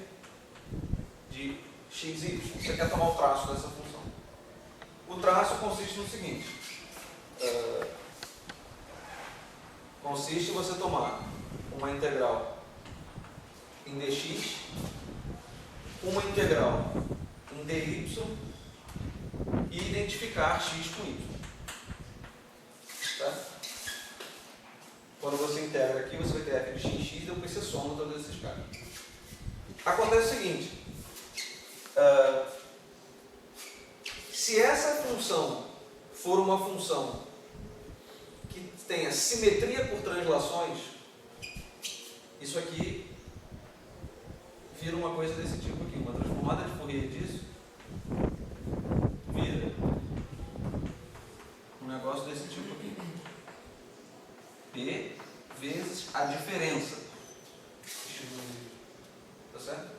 de x, y, você quer tomar o traço dessa função. O traço consiste no seguinte, consiste em você tomar uma integral em dx, uma integral em dy e identificar x com y. Tá? Quando você integra aqui, você vai ter f de x, depois você soma todos esses caras. Acontece o seguinte, se essa função for uma função que tenha simetria por translações, isso aqui vira uma coisa desse tipo aqui, uma transformada de Fourier disso vira um negócio desse tipo aqui. P vezes a diferença. Tá certo?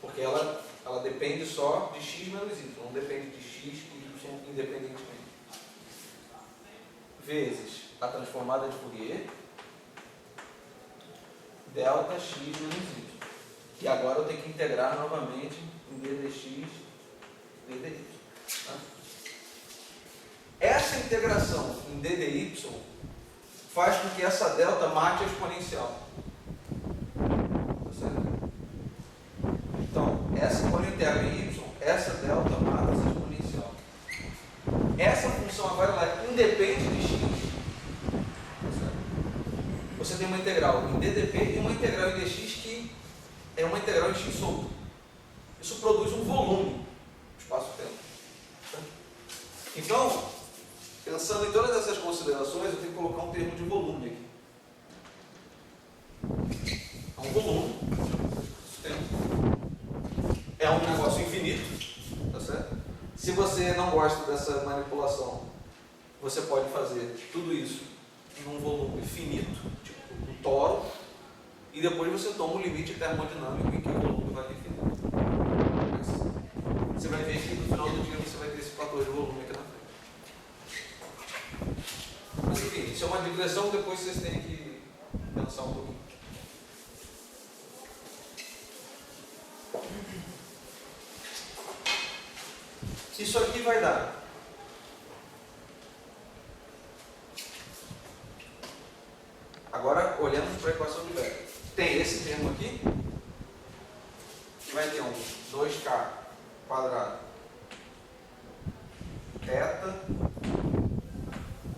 Porque ela depende só de x menos y, não depende de x e y independentemente. Vezes a transformada de Fourier, delta x menos y. E agora eu tenho que integrar novamente em d dx, d dy. Tá? Essa integração em d dy faz com que essa delta mate a exponencial. Tá certo? Então, quando eu integro em y, essa delta mata essa exponencial. Essa função agora ela independe de x. Tá certo? Você tem uma integral em ddp e uma integral em dx que é uma integral em x solto. Isso produz um volume, espaço-tempo. Tá? Então, pensando em todas essas considerações, eu tenho que colocar um termo de volume aqui. É um volume. É um negócio infinito. Tá certo? Se você não gosta dessa manipulação, você pode fazer tudo isso em um volume finito, tipo um toro, e depois você toma o limite termodinâmico em que o volume vai infinito. Você vai ver que no final do dia você vai ter esse fator de volume aqui na frente. Mas enfim, isso é uma digressão, depois vocês têm que pensar um pouquinho. Isso aqui vai dar agora olhando para a equação de Wheeler. Tem esse termo aqui, que vai ter um 2k quadrado θ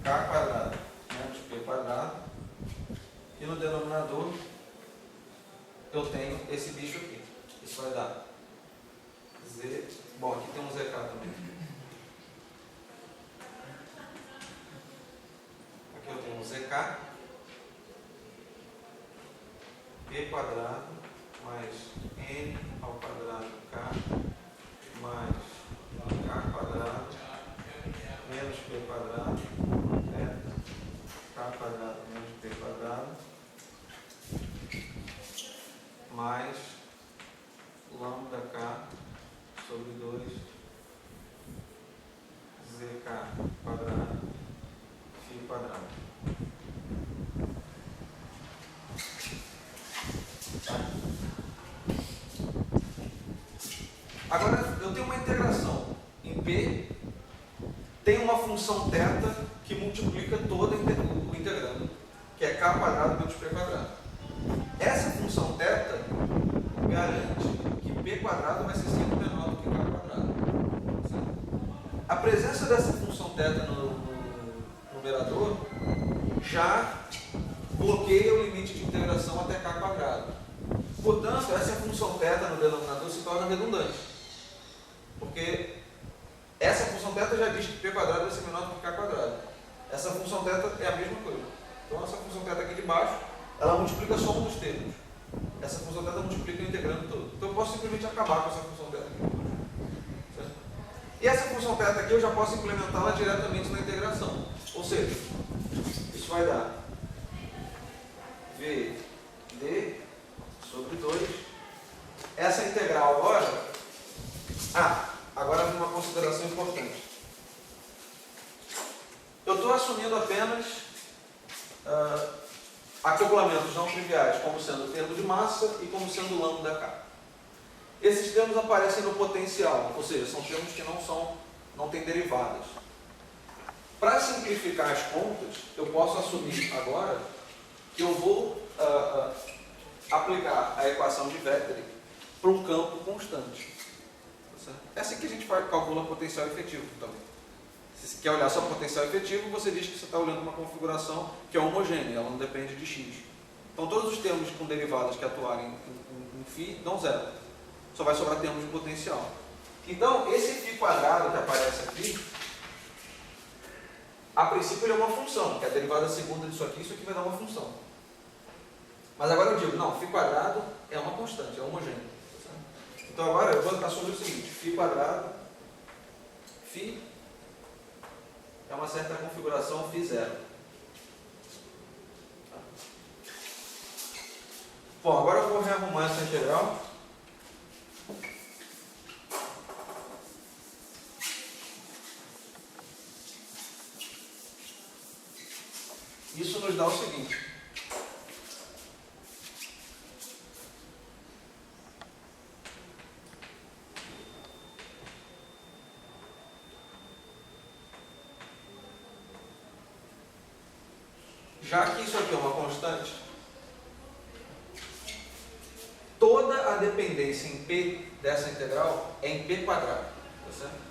k quadrado menos p quadrado, e no denominador eu tenho esse bicho aqui. Isso vai dar z. Bom, aqui tem um zk também. Aqui eu tenho um zk p quadrado mais n ao quadrado k mais k quadrado menos p quadrado k quadrado menos p quadrado mais lambda k sobre 2 zk quadrado φ quadrado. Agora eu tenho uma integração em P, tem uma função θ que multiplica todo o integrando, que é k quadrado menos p quadrado. Essa função θ garante que p quadrado vai ser sempre menor do que k quadrado. Certo? A presença dessa função θ no numerador já bloqueia o limite de integração até k quadrado. Portanto, essa função θ no denominador se torna redundante. Porque essa função θ já diz que p quadrado vai ser menor do que k quadrado. Essa função θ é a mesma coisa. Então essa função θ aqui de baixo, ela multiplica só um dos termos. Essa função θ multiplica o integrando todo. Então eu posso simplesmente acabar com essa função θ aqui. Certo? E essa função θ aqui eu já posso implementá-la diretamente na integração. Ou seja, isso vai dar v d sobre 2. Essa integral agora... agora vem uma consideração importante. Eu estou assumindo apenas acoplamentos não triviais, como sendo o termo de massa e como sendo lambda k. Esses termos aparecem no potencial, ou seja, são termos que não têm derivadas. Para simplificar as contas, eu posso assumir agora que eu vou aplicar a equação de Wetering para um campo constante. É assim que a gente calcula potencial efetivo também. Se você quer olhar só potencial efetivo, você diz que você está olhando uma configuração que é homogênea, ela não depende de x. Então todos os termos com derivadas que atuarem em φ dão zero. Só vai sobrar termos de potencial. Então esse φ quadrado que aparece aqui, a princípio ele é uma função, que é a derivada segunda disso aqui vai dar uma função. Mas agora eu digo, não, φ quadrado é uma constante, é homogêneo. Então agora eu vou assumir o seguinte, φ quadrado, φ é uma certa configuração φ zero. Bom, agora eu vou rearrumar essa integral. Isso nos dá o seguinte. já que isso aqui é uma constante, toda a dependência em P dessa integral é em P quadrado. Tá certo?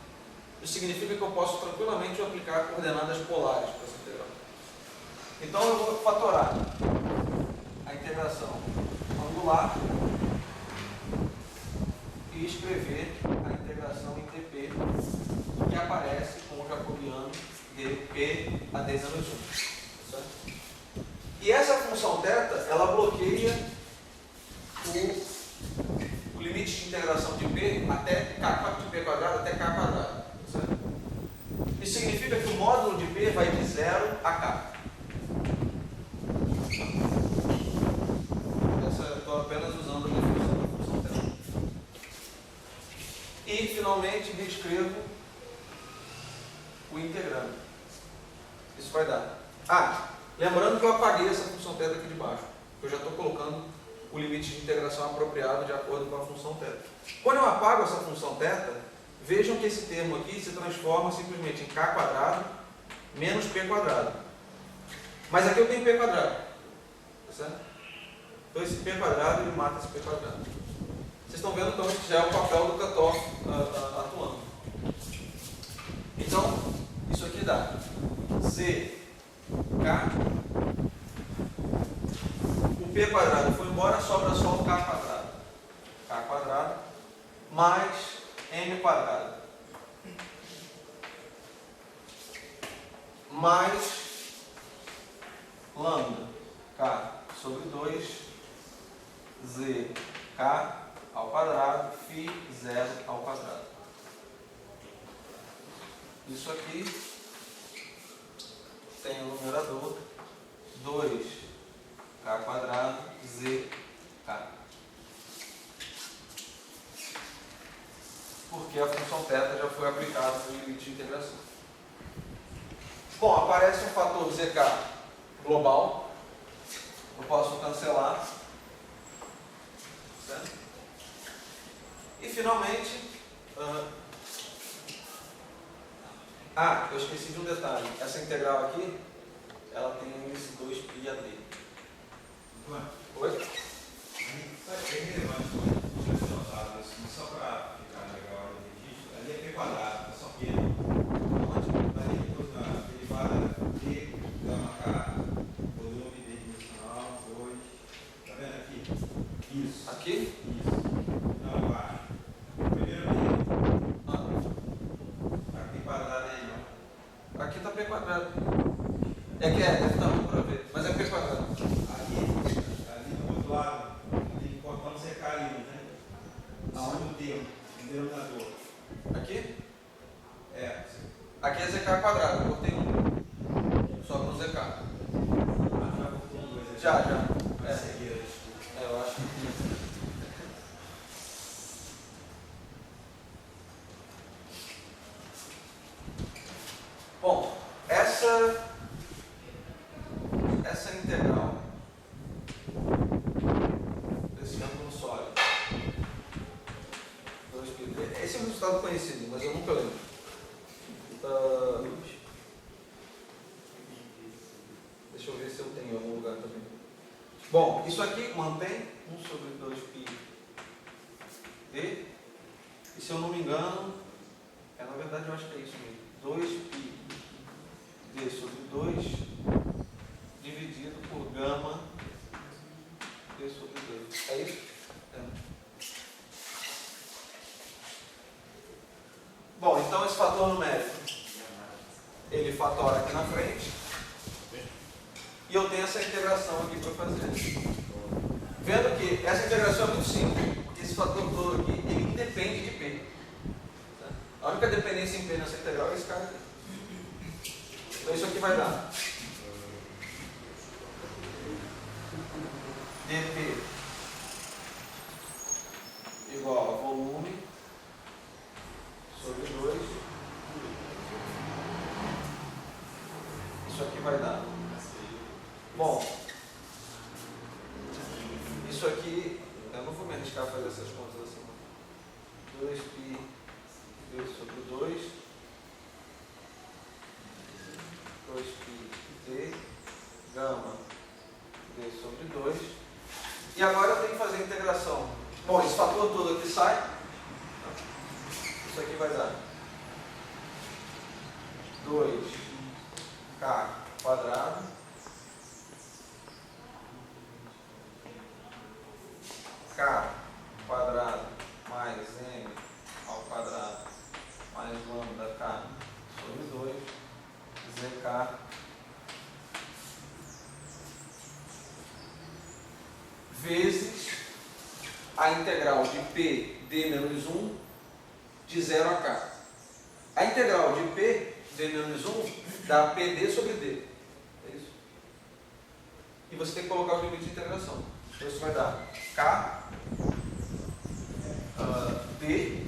Isso significa que eu posso tranquilamente aplicar coordenadas polares para essa integral. Então eu vou fatorar a integração angular e escrever a integração em TP, que aparece com o jacobiano de P a d menos 1. Certo? E essa função θ, ela bloqueia o limite de integração de P até K de P quadrado até K quadrado. Certo? Isso significa que o módulo de P vai de 0 a K. Estou apenas usando a definição da função θ. E, finalmente, reescrevo o integrando. Isso vai dar. Lembrando que eu apaguei essa função θ aqui de baixo. Eu já estou colocando o limite de integração apropriado de acordo com a função θ. Quando eu apago essa função θ, vejam que esse termo aqui se transforma simplesmente em k quadrado menos p quadrado. Mas aqui eu tenho p quadrado. Tá certo? Então esse p quadrado ele mata esse p quadrado. Vocês estão vendo então que já é o papel do Katov atuando. Então, isso aqui dá c k. O p quadrado foi embora, sobra só o k quadrado. K quadrado mais m quadrado mais lambda k sobre 2 z k ao quadrado φ 0 ao quadrado. Isso aqui tem o numerador 2k quadrado zk. Porque a função θ já foi aplicada no limite de integração. Bom, aparece um fator zk global. Eu posso cancelar. Certo? E finalmente, eu esqueci de um detalhe. Essa integral aqui, ela tem um índice 2π a d. Oi? É relevante você ter notado isso, só para ficar legal no registro, ali é P quadrado, é só P. Ali depois na derivada D, gama K, volume D-dimensional, 2. Tá vendo aqui? Isso. Aqui? Isso. Não, embaixo. Primeiro D. Tá P quadrado aí, não. Aqui está p quadrado. Deve estar ruim para ver, mas é p quadrado. Ali do outro lado, ali cortando secar ali, né? Segundo termo, no denominador. Aqui? É. Aqui é zk quadrado, eu botei 1. Só no zk. Já botou um 2 aqui. Já. Vai seguir, desculpa. Eu acho que. Bom, essa integral desse ângulo sólido 2π3, esse é um resultado conhecido, mas eu nunca lembro. Deixa eu ver se eu tenho em algum lugar também. Bom, isso aqui mantém 1 sobre 2πd, e se eu não me engano, na verdade eu acho que é isso mesmo, 2πd sobre 2 dividido por gama d sobre 2. É isso? É. Bom, então esse fator numérico, ele fatora aqui na frente, e eu tenho essa integração aqui para fazer. Vendo que essa integração é muito simples, porque esse fator todo aqui, ele independe de P. A única dependência em P nessa integral é esse cara aqui. Então isso aqui vai dar dp igual a volume sobre 2. Isso aqui vai dar. Bom, isso aqui, eu não vou me arriscar a fazer essas contas assim. 2π sobre 2, 2πd gama D sobre 2. E agora eu tenho que fazer a integração. Bom, esse fator todo aqui sai. Isso aqui vai dar 2k quadrado k quadrado mais m ao quadrado mais lambda k sobre 2 zk vezes a integral de p d menos 1 de 0 a k. A integral de p d menos 1 dá pd sobre d. É isso. E você tem que colocar o limite de integração. Então isso vai dar k d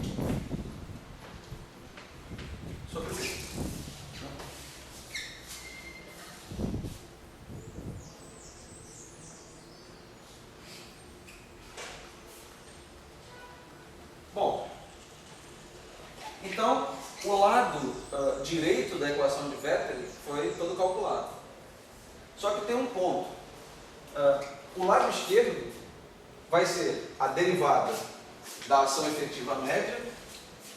sobre d. Bom, então o lado direito da equação de Wetterling foi todo calculado. Só que tem um ponto. O lado esquerdo vai ser a derivada da ação efetiva média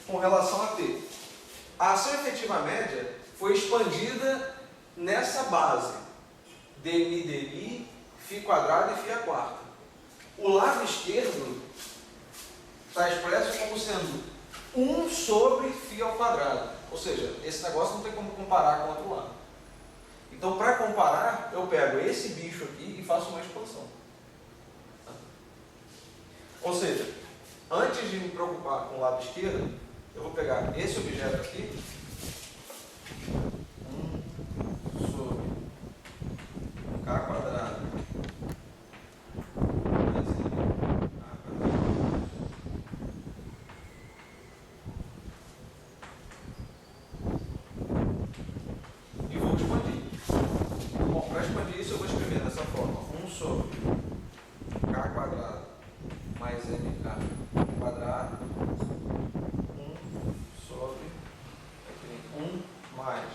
com relação a t. A ação efetiva média foi expandida nessa base dmi dmi, φ quadrado e φ a quarta. O lado esquerdo está expresso como sendo 1 sobre φ ao quadrado. Ou seja, esse negócio não tem como comparar com o outro lado. Então, para comparar, eu pego esse bicho aqui e faço uma expansão. Ou seja, antes de me preocupar com o lado esquerdo, eu vou pegar esse objeto aqui, 1 sobre k quadrado mais k quadrado e vou expandir. Bom, para expandir isso eu vou escrever dessa forma, 1 sobre k quadrado mais mk quadrado, 1 sobre, aqui, 1 mais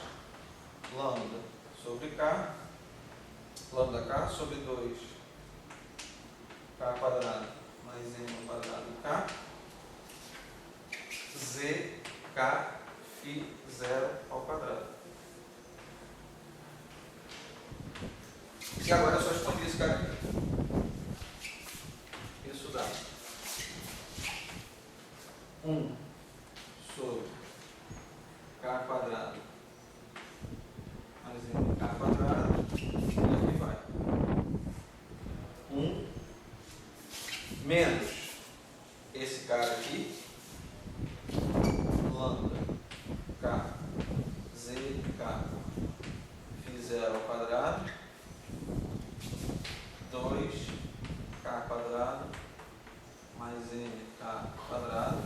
lambda sobre k, lambda k sobre 2 k quadrado mais m quadrado k, z k φ 0 ao quadrado. E agora é só expandir esse cara aqui. Isso dá 1 sobre k quadrado mais mk quadrado, e aqui vai 1 menos esse cara aqui, lambda k z k φ 0 ao quadrado, 2k quadrado mais mk quadrado,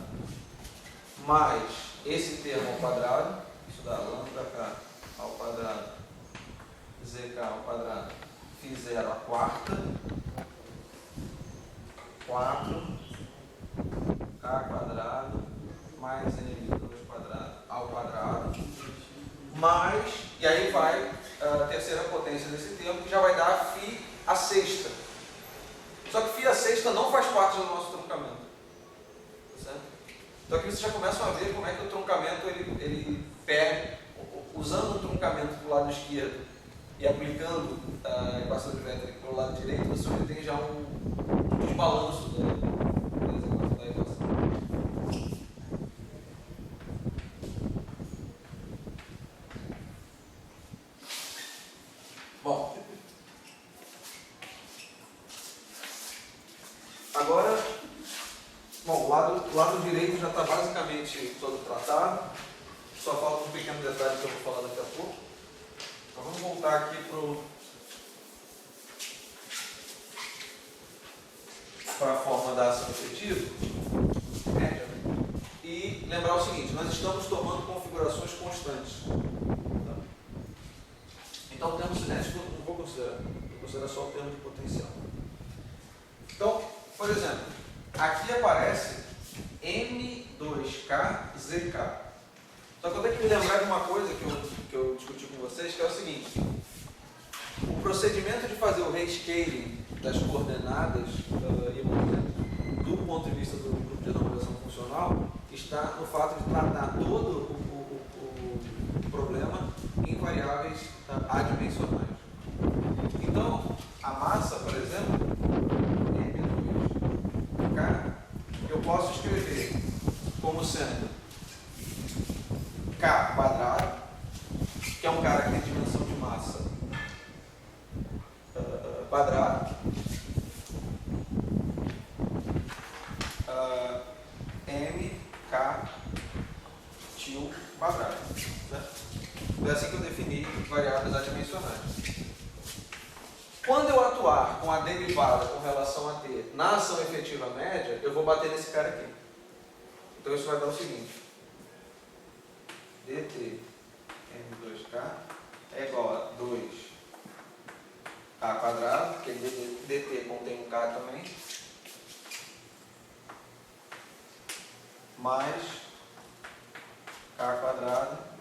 mais esse termo ao quadrado, isso dá lambda k ao quadrado, zk ao quadrado, φ 0 à quarta, 4k quadrado mais m2 quadrado ao quadrado, mais, e aí vai a terceira potência desse termo, que já vai dar φ a sexta. Só que φ a sexta não faz parte do nosso truncamento. Tá certo? Então aqui vocês já começam a ver como é que o truncamento ele perde, usando o truncamento do lado esquerdo e aplicando a equação de Wetterling para o lado direito, você tem já um desbalanço da equação. Bom, agora, o lado direito já está basicamente todo tratado, só falta um pequeno detalhe que eu vou falar daqui a pouco. Então vamos voltar aqui para a forma da ação efetiva, média, e lembrar o seguinte: nós estamos tomando configurações constantes. Então o termo cinético eu não vou considerar, vou considerar só o termo de potencial. Então, por exemplo, aqui aparece M2K, Só que eu tenho que me lembrar de uma coisa que eu discuti com vocês, que é o seguinte: o procedimento de fazer o rescaling das coordenadas e movimentos do ponto de vista do grupo de enomulação funcional está no fato de tratar todo o problema em variáveis adimensionais. Então, a massa, por exemplo, M2K, eu posso escrever como sendo K quadrado, que é um cara que tem dimensão de massa quadrado, MK til quadrado. Certo? É assim que eu defini variáveis adimensionais. Quando eu atuar com a derivada com relação a t na ação efetiva média, eu vou bater nesse cara aqui. Então isso vai dar o seguinte: dt m2k é igual a 2k quadrado, porque dt contém um k também, mais k quadrado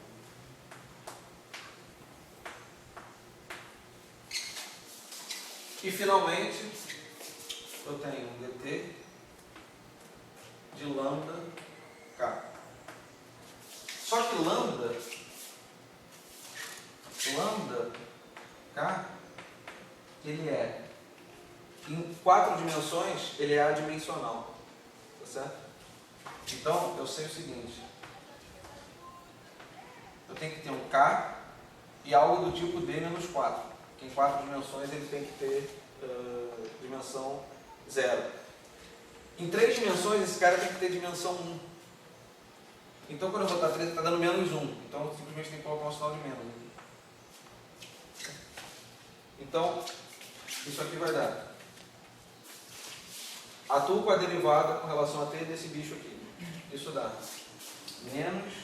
e finalmente eu tenho dt de lambda k. Só que lambda k, ele é, em 4 dimensões, ele é adimensional. Tá certo? Então, eu sei o seguinte: eu tenho que ter um k e algo do tipo d menos 4. Que em 4 dimensões ele tem que ter dimensão 0. Em 3 dimensões, esse cara tem que ter dimensão 1. Então, quando eu botar 3, está dando menos 1. Então, eu simplesmente tenho que colocar um sinal de menos. Então, isso aqui vai dar. Atuo com a derivada com relação a t desse bicho aqui. Isso dá menos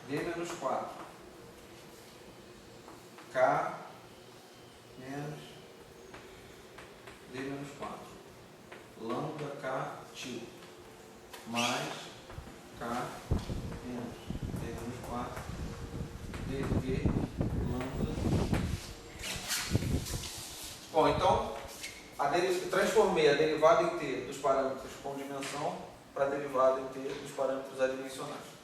d menos 4. K menos d menos 4. Lambda k til. Mais k menos d menos 4. dv lambda. Bom, então, transformei a derivada em t dos parâmetros com dimensão para a derivada em t dos parâmetros adimensionais.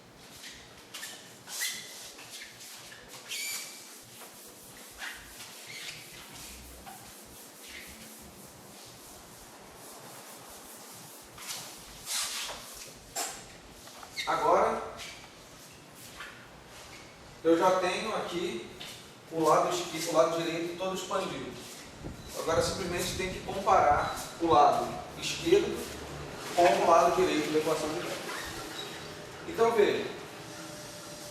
Agora, eu já tenho aqui o lado direito todo expandido. Agora, simplesmente tem que comparar o lado esquerdo com o lado direito da equação de Wheeler. Então, veja,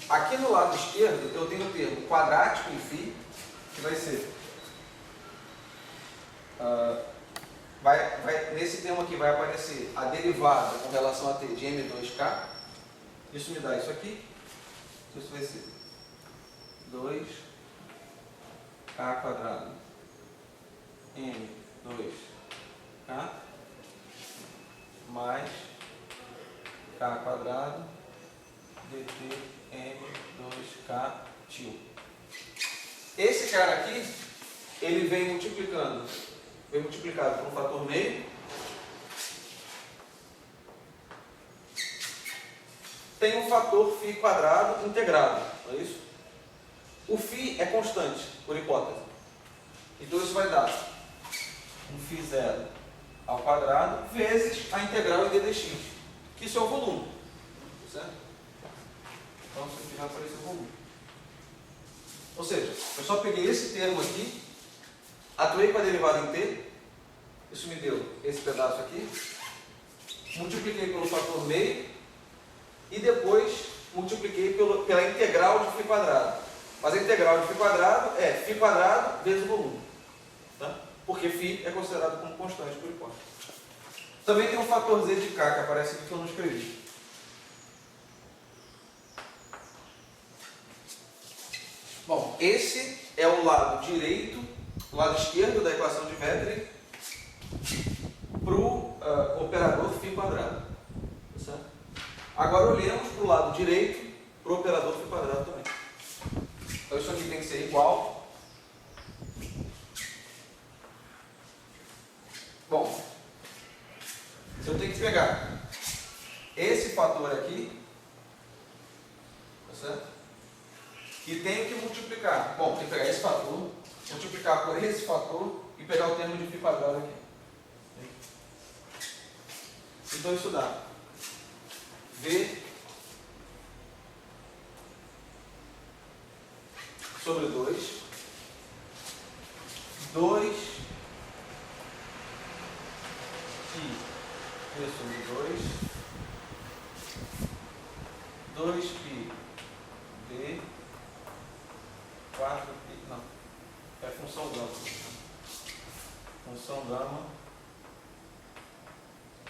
aqui no lado esquerdo eu tenho o termo quadrático em φ, que vai ser, nesse termo aqui vai aparecer a derivada com relação a t de m2k. Isso me dá isso aqui. Isso vai ser 2k quadrado m2k mais k quadrado dt m2k til. Esse cara aqui, ele vem multiplicado por um fator meio. Tem um fator φ quadrado integrado, não é isso? O φ é constante, por hipótese. Então isso vai dar um φ0 ao quadrado vezes a integral em d dx, que isso é o volume. Certo? Então isso aqui vai aparecer o volume. Ou seja, eu só peguei esse termo aqui, atuei com a derivada em t, isso me deu esse pedaço aqui, multipliquei pelo fator meio, e depois multipliquei pela integral de φ quadrado. Mas a integral de φ quadrado é φ quadrado vezes o volume. Tá? Porque φ é considerado como constante por hipótese. Também tem um fator z de k que aparece aqui que eu não escrevi. Bom, esse é o lado direito, o lado esquerdo da equação de Wheeler para o operador φ quadrado. Certo? Agora olhemos para o lado direito, para o operador φ quadrado também. Então isso aqui tem que ser igual que pegar esse fator aqui, tá certo? E tenho que multiplicar. Bom, tem que pegar esse fator, multiplicar por esse fator e pegar o termo de φ quadrado aqui. Então isso dá V sobre 2 π V sobre 2 π D 4π, não, é função gama. Função gama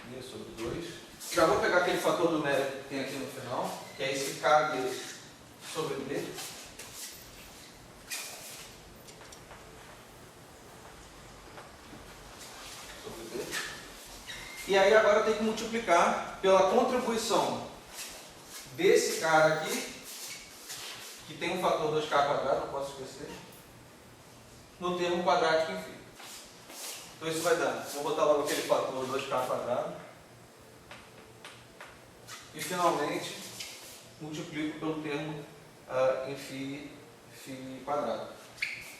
D sobre 2. Já vou pegar aquele fator numérico que tem aqui no final, que é esse KD sobre D. Sobre D. E aí agora eu tenho que multiplicar pela contribuição desse cara aqui, que tem um fator 2k quadrado, não posso esquecer, no termo quadrático em φ. Então isso vai dar, vou botar logo aquele fator 2k quadrado e finalmente multiplico pelo termo em φ quadrado.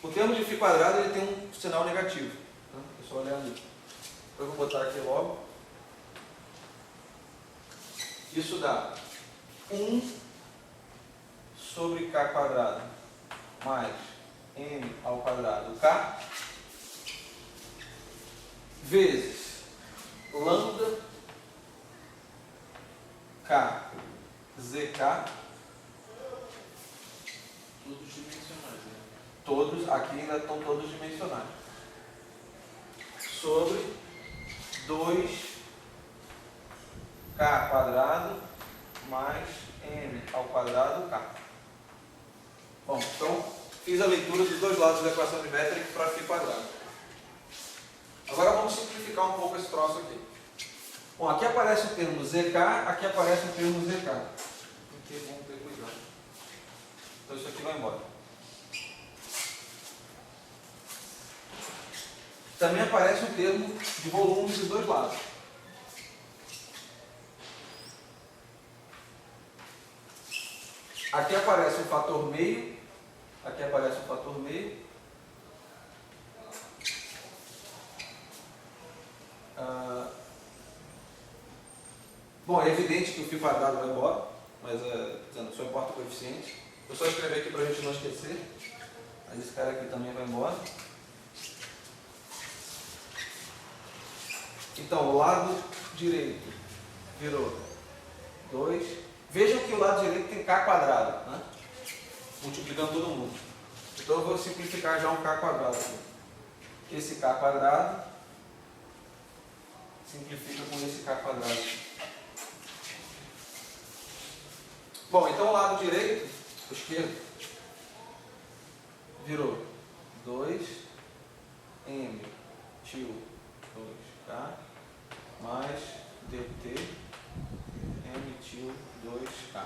O termo de φ quadrado ele tem um sinal negativo, né? É só olhar ali. Eu vou botar aqui logo. Isso dá 1 sobre k quadrado mais m ao quadrado k vezes lambda k zk, Todos dimensionais, né? todos, aqui ainda estão todos dimensionais, sobre 2k quadrado mais m ao quadrado k. Bom, então fiz a leitura dos dois lados da equação de métrica para φ quadrado. Agora vamos simplificar um pouco esse troço aqui. Bom, aqui aparece o termo zk, aqui aparece o termo zk. Aqui vamos ter cuidado. Então isso aqui vai embora. Também aparece o termo de volume dos dois lados. Aqui aparece o fator meio, aqui aparece o fator meio. Bom, é evidente que o φ quadrado vai embora, mas só importa o coeficiente. Vou só escrever aqui para a gente não esquecer. Aí esse cara aqui também vai embora. Então, o lado direito virou 2. Vejam que o lado direito tem k quadrado, né? Multiplicando todo mundo. Então eu vou simplificar já um k quadrado aqui. Esse k quadrado simplifica com esse k quadrado. Bom, então o lado direito, o esquerdo, virou 2m tio 2k mais dt m tio 2k.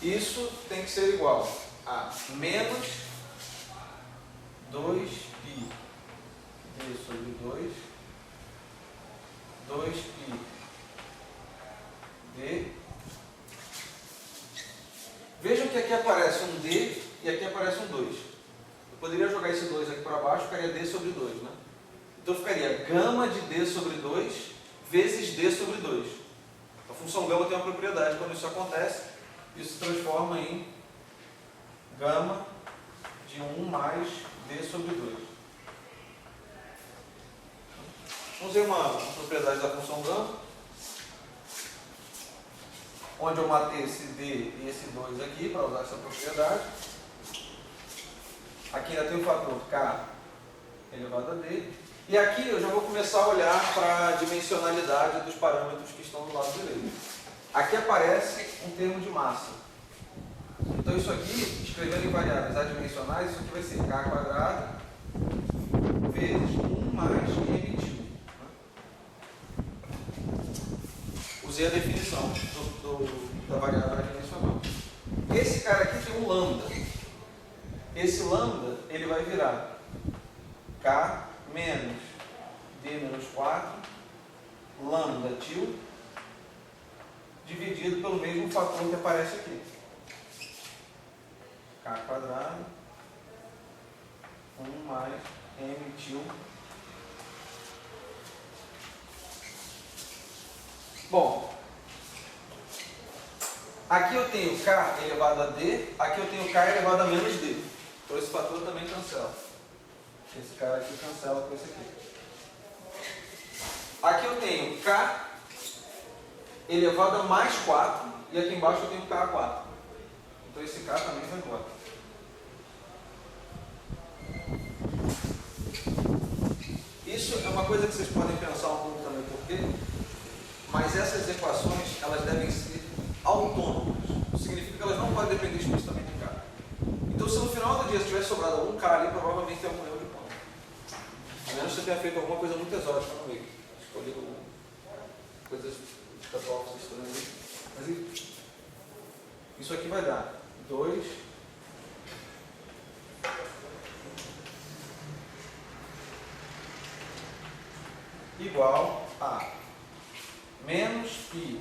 Isso tem que ser igual a menos 2π d sobre 2π d. Vejam que aqui aparece um d e aqui aparece um 2. Eu poderia jogar esse 2 aqui para baixo, ficaria d sobre 2, né? Então ficaria gama de d sobre 2 vezes d sobre 2. A função gama tem uma propriedade, quando isso acontece, isso se transforma em gama de 1 mais d sobre 2. Vamos ver uma propriedade da função gama, onde eu matei esse d e esse 2 aqui para usar essa propriedade. Aqui ainda tem o fator k elevado a d. E aqui eu já vou começar a olhar para a dimensionalidade dos parâmetros que estão do lado direito. Aqui aparece um termo de massa. Então isso aqui, escrevendo em variáveis adimensionais, isso aqui vai ser k quadrado vezes 1 mais m tio. Usei a definição da variável adimensional. Esse cara aqui tem um lambda. Esse lambda ele vai virar k menos D menos 4, lambda tio, dividido pelo mesmo fator que aparece aqui. K quadrado, 1 mais M tio. Bom, aqui eu tenho K elevado a D, aqui eu tenho K elevado a menos D. Então esse fator também cancela. Esse cara aqui cancela com esse aqui. Aqui eu tenho K elevado a mais 4 e aqui embaixo eu tenho K a 4. Então esse K também vai embora. Isso é uma coisa que vocês podem pensar um pouco também por quê, mas essas equações elas devem ser autônomas. Isso significa que elas não podem depender explicitamente de K. Então se no final do dia tiver sobrado algum K ali, provavelmente tem algum erro de conta. A menos que você tenha feito alguma coisa muito exótica no meio. Escolhido coisas catálogos estranhos. Mas isso aqui vai dar 2 igual a menos π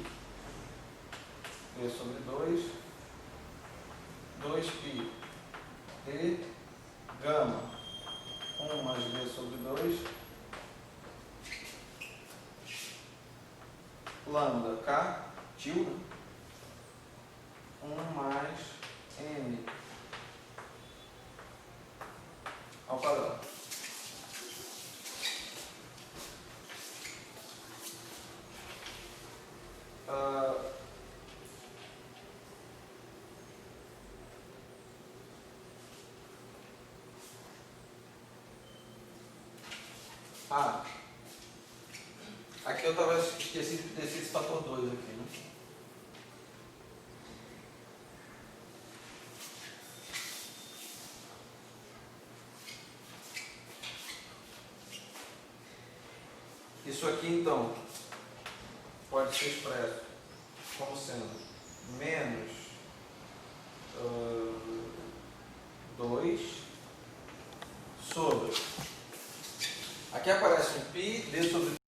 d sobre 2π d gama 1 mais d sobre 2 lambda k tio 1 mais m ao quadrado. Aqui eu estava esquecido de descer esse fator 2 aqui, né? Isso aqui então pode ser expresso como sendo menos 2 sobre. Aqui aparece um π, d sobre